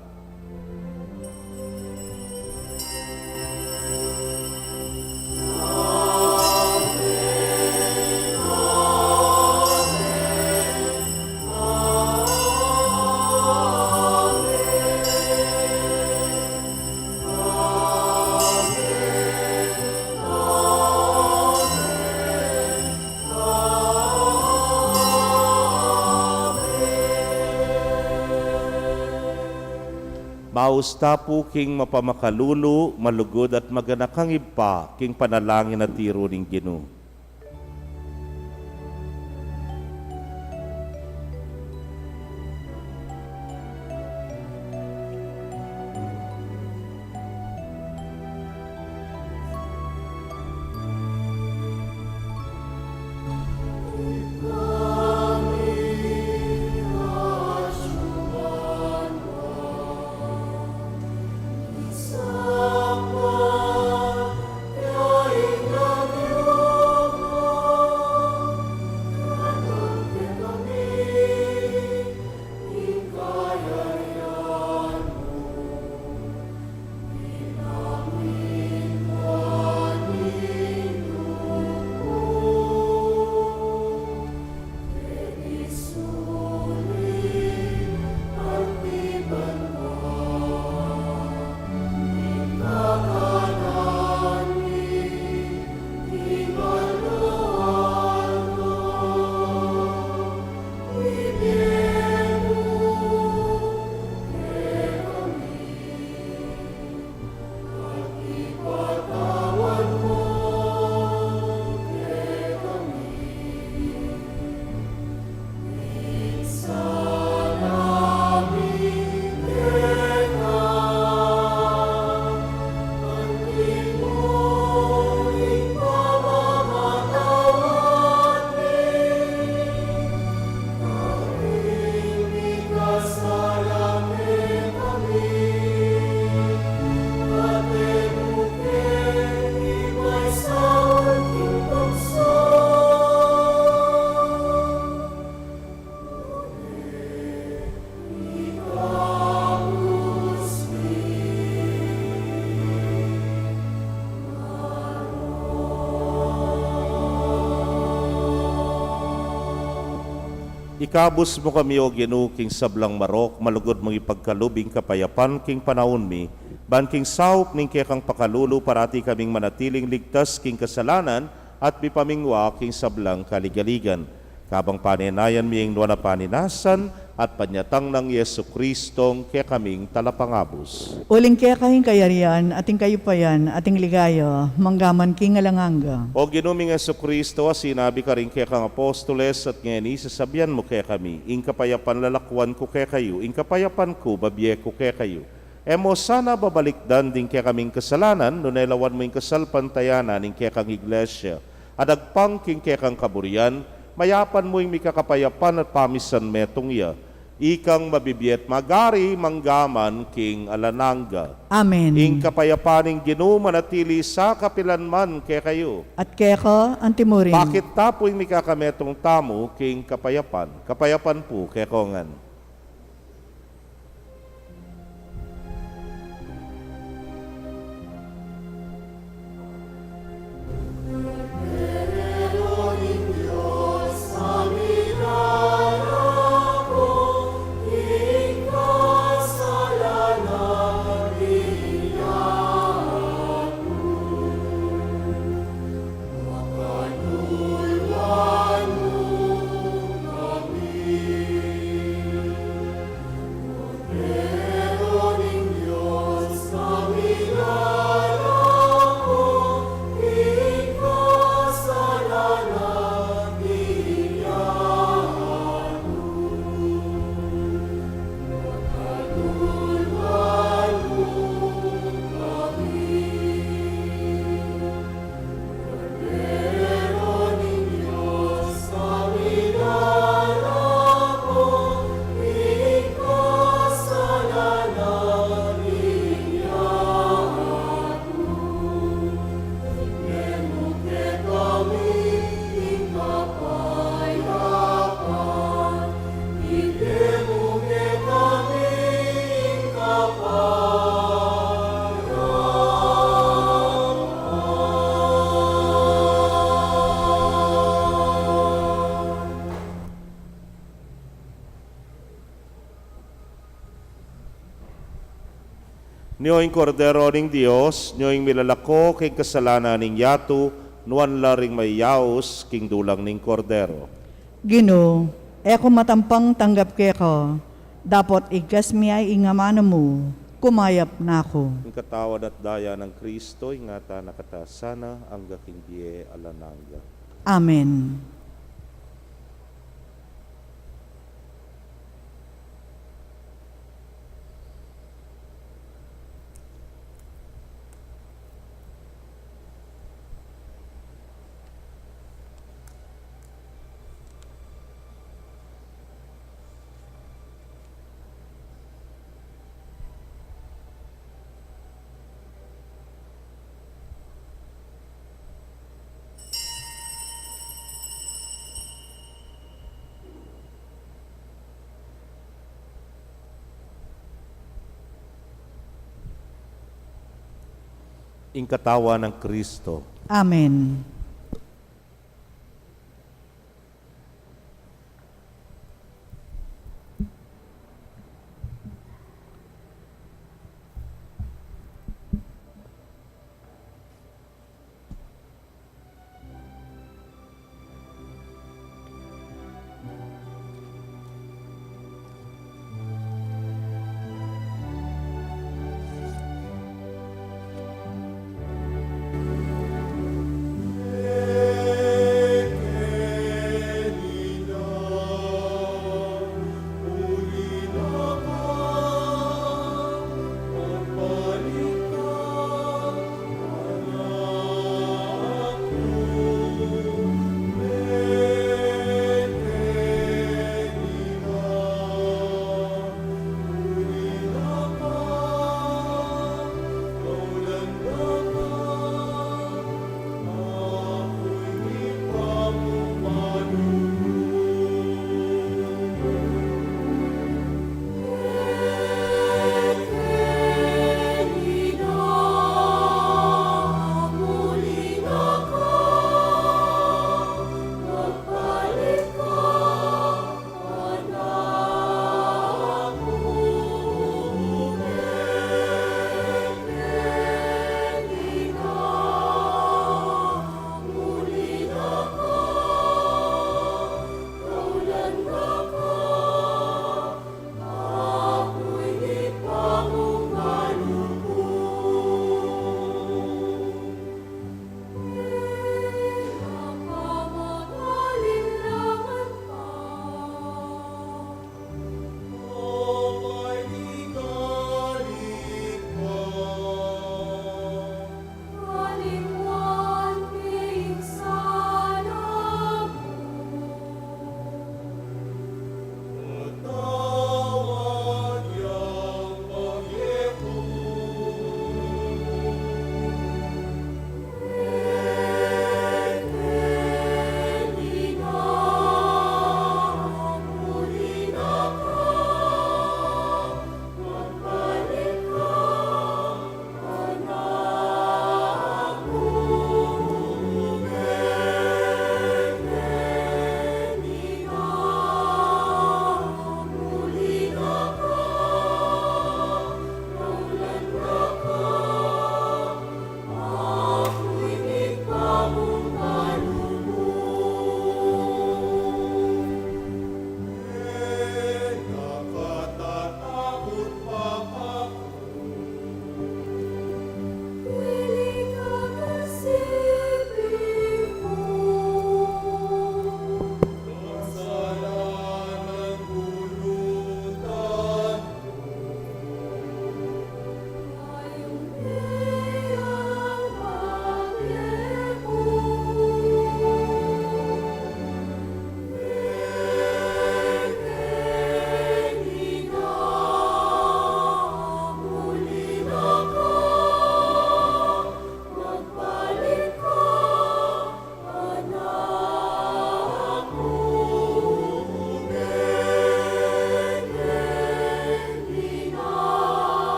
Mausta po king mapamakalulu, malugod at maganakang iba, king panalangin at tiro ning Ginu. Sama, ya indah Ikabus mo kami o Ginoo king sablang marok, malugod mong ipagkalubing kapayapan king panahon mi, ban king saup ning kekang pakalulu parati kaming manatiling ligtas king kasalanan at bipamingwa king sablang kaligaligan. Kabang paninayan miyeng nuwa na paninasan at panyatang ng Yesu Kristong kaya kaming talapangabos. Uling kaya kahing kayarian, ating kayupayan, ating ligaya, manggaman king alanganga. O ginuming Yesu Kristo, sinabi ka rin kaya kang apostoles at ngeni, sasabihan mo kaya kami, ing kapayapan lalakwan ko kaya kayo, ing kapayapan ko babiye ko kaya kayo. Emo sana babalikdan din kaya kaming kasalanan, nunelawan mo ing kasalpantayanan ing kaya kang iglesia, adagpang king kaya kang kaburian, mayapan mo yung mikakapayapan at pamisan metong iya. Ikang mabibiyet magari manggaman king alananga. Amen. Ing kapayapaning Ginoo manatili sa kapilanman kaya kayo. At kaya ka, antimurin. Bakit tapo yung mikakametong tamo king kapayapan? Kapayapan po kaya kongan. Niyo'y kordero ning Dios, niyo'y milalako kay kasalanan ning yatu, nuan laring may yaos king dulang ning kordero. Gino, eko matampang tanggap kaya ka, dapat igas mi ay ingamana mo, kumayap na ako. Ang katawad at daya ng Kristo, ingata nakatasana ang gaking diye alananga. Amen. Ing katawa ng Kristo. Amen.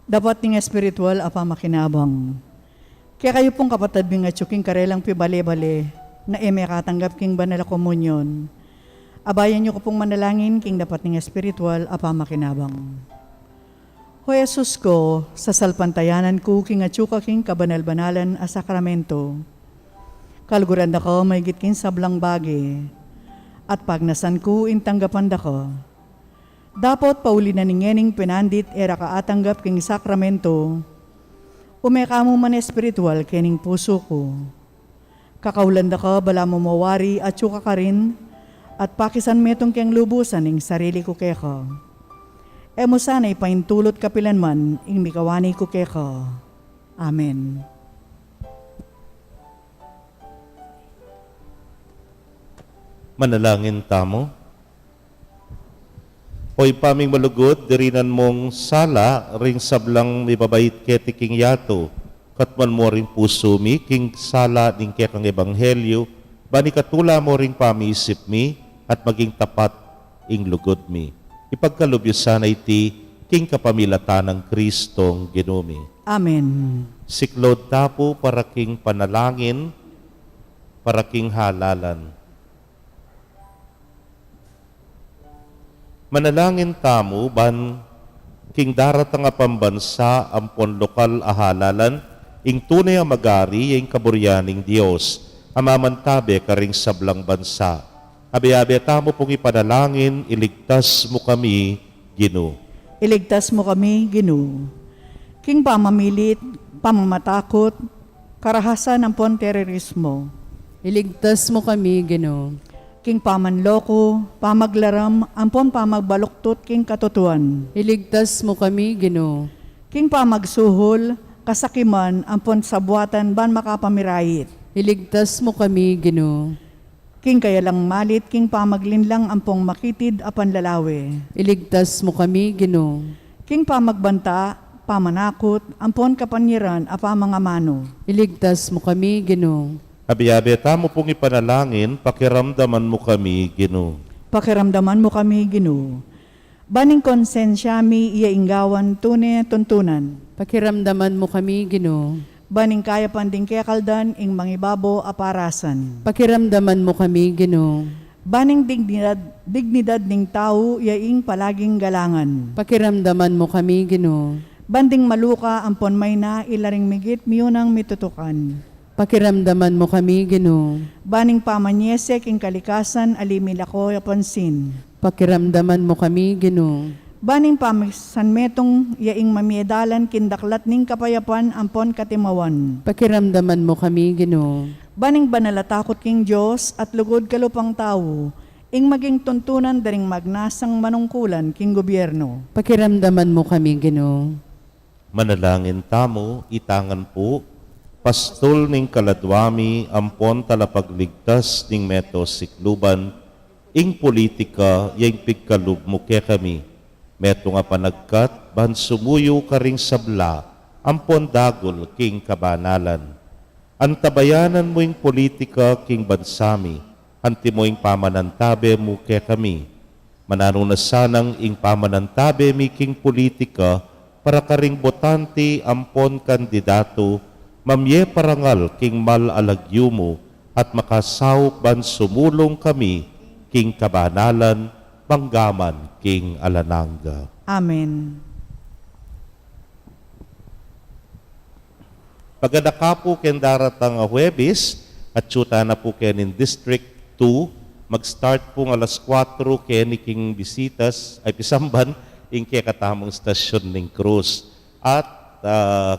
dapat ning espiritual apa makinabang. Kaya kayo pong kapatid nga tsuking karelang pibale-bale na eme katanggap king banal na komunyon. Abayan niyo ko pong manalangin king dapat ning espiritual apa makinabang. O Jesus ko, sa salpantayanan ko king atsuka king kabanal-banalan a sakramento. Kalguran ako may gitkin sablang bagi, at pagnasan ko intanggapan dako. Dapat pauli na ningening pinandit era kaatanggap king sakramento, umeka mo man espiritual kening puso ko. Kakaulan dako bala mo mawari at tsuka ka rin, at pakisan metong keng lubusan ning sarili ko keko. Emo sana'y paintulot kapilan man, ing mikawani ko keko. Amen. Manalangin tamo. Hoy paming malugod, dirinan mong sala, ring sablang mibabait ketiking yato, katman mo ring puso mi, king sala ning kekang ebanghelyo, bani katula mo ring pamisip mi, at maging tapat ing lugod mi. Ipagkalubyo sana iti, king kapamilatan ng Kristong ginumi. Amen. Siklod tapo para king panalangin, para king halalan. Manalangin tamo ban king daratang a pambansa ampon lokal a halalan, ing tunay a magari ing kaburyaning Dios, amamantabe karing sablang bansa. Abi-abi tamo pong ipanalangin, iligtas mo kami, Ginoo. Iligtas mo kami, Ginoo. King pamamilit, pamamatakot, karahasan ng terorismo. Iligtas mo kami, Ginoo. King pamanloko, pamaglaram, ampon pamagbaluktot king katutuan. Iligtas mo kami, Ginoo. King pamagsuhol, kasakiman, ampon sabuatan ban makapamirayit. Iligtas mo kami, Ginoo. King kaya lang malit, king pamaglinlang ampong makitid apan lalawe. Iligtas mo kami, Ginoo. King pamagbanta, pamanakot, ampon kapanyiran, apa mga mano. Iligtas mo kami, Ginoo. Abi-abi tamo pong ipanalangin, pakiramdaman mo kami, Ginoo. Pakiramdaman mo kami, Ginoo. Baning konsensya mi iainggawan tunay tuntunan. Pakiramdaman mo kami, Ginoo. Baning kaya panding kekaldan ing mangibabo aparasan. Pakiramdaman mo kami, Ginoo. Baning dignidad ning tao iaing palaging galangan. Pakiramdaman mo kami, Ginoo. Banding maluka ampon may na ilaring migit miyunang mitutukan. Pakiramdaman mo kami, Ginoo. Baning pamanyesek ing kalikasan alimilako yapansin. Pakiramdaman mo kami, Ginoo. Baning pamisanmetong iaing mamiedalan kindaklat ning kapayapan ampon katimawan. Pakiramdaman mo kami, Ginoo. Baning banalatakot king Diyos at lugod kalupang tao, ing maging tuntunan daring magnasang manungkulan king gobyerno. Pakiramdaman mo kami, Ginoo. Manalangin tamo, itangan po, pastol ning kaladwami, ampon talapagligtas ning meto sikluban, ing politika, yang pigkalub mo kaya kami. Meto nga panagkat, ban sumuyo karing sabla, ampon dagol king kabanalan. Antabayanan mo ing politika king bansami, anti mo ing pamanantabe mo kaya kami. Manano na sanang ing pamanantabe mi king politika, para karing botante ampon kandidato, mamye parangal king malalagyo mo, at makasawok ban sumulong kami king kabanalan, banggaman king alananga. Amen. Pagdaka po ken daratang Huwebes, at tsuta na po ken in District 2, mag-start po ng alas 4 ken king bisitas, ay pisamban, ing kaya katamong stasyon ning Cruz. At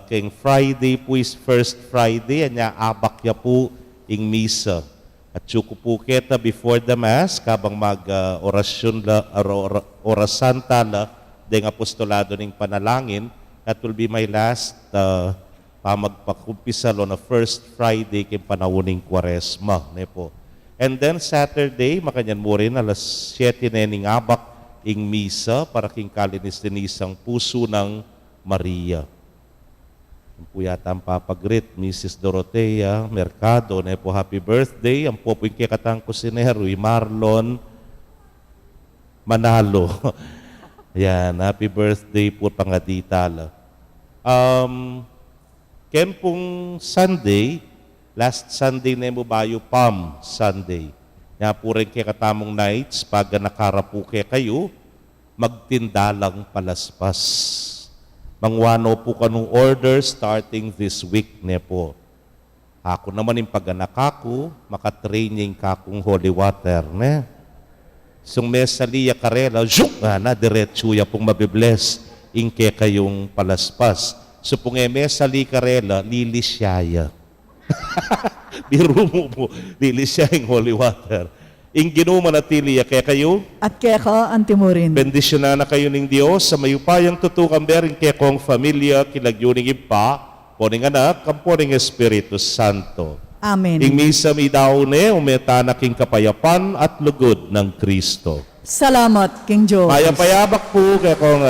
king Friday po is first Friday, anya abak ya po ing misa. At tsuko po kita before the Mass, kabang mag-orasyon orasan tala, deng apostolado ning panalangin, that will be my last pamagpakumpisal on a first Friday king panawuning Kwaresma. Po. And then Saturday, makanyan mo rin, alas 7 na ning abak ing misa, para king kalinis-linisang puso ng Maria. Ang po yata ang papagrit, Mrs. Dorotea Mercado, na po happy birthday. Ang po po yung kikatang kusinero, Marlon Manalo. Yan, happy birthday po pangaditala. kempong Sunday, last Sunday na mo bayo Palm Sunday. Nga po rin kaya katamong nights, pag nakarapo kayo, magtindalang palaspas. Mangwano po kanong order starting this week ne po. Ako naman yung pag-anak ako, makatraining ka kung holy water, ne? Sung mesaliya karela, zhuk, na diretso ya pong mabibless, inke kayong palaspas. So pong mesali karela, lilisyaya. Biro mo, lilisya yung holy water. Ing ginuma na tiliya kaya kayo, At kaya ka, antimurin. bendisyonan na kayo ng Diyos sa mayupayang tutukang berin kaya kong familia, kilagyuning ipa, poning anak, kamponing Espiritu Santo. Amen. Ing misa mi daw ne, umeta na king kapayapan at lugod ng Kristo. Salamat, King Joe. Payapayabak po kaya kong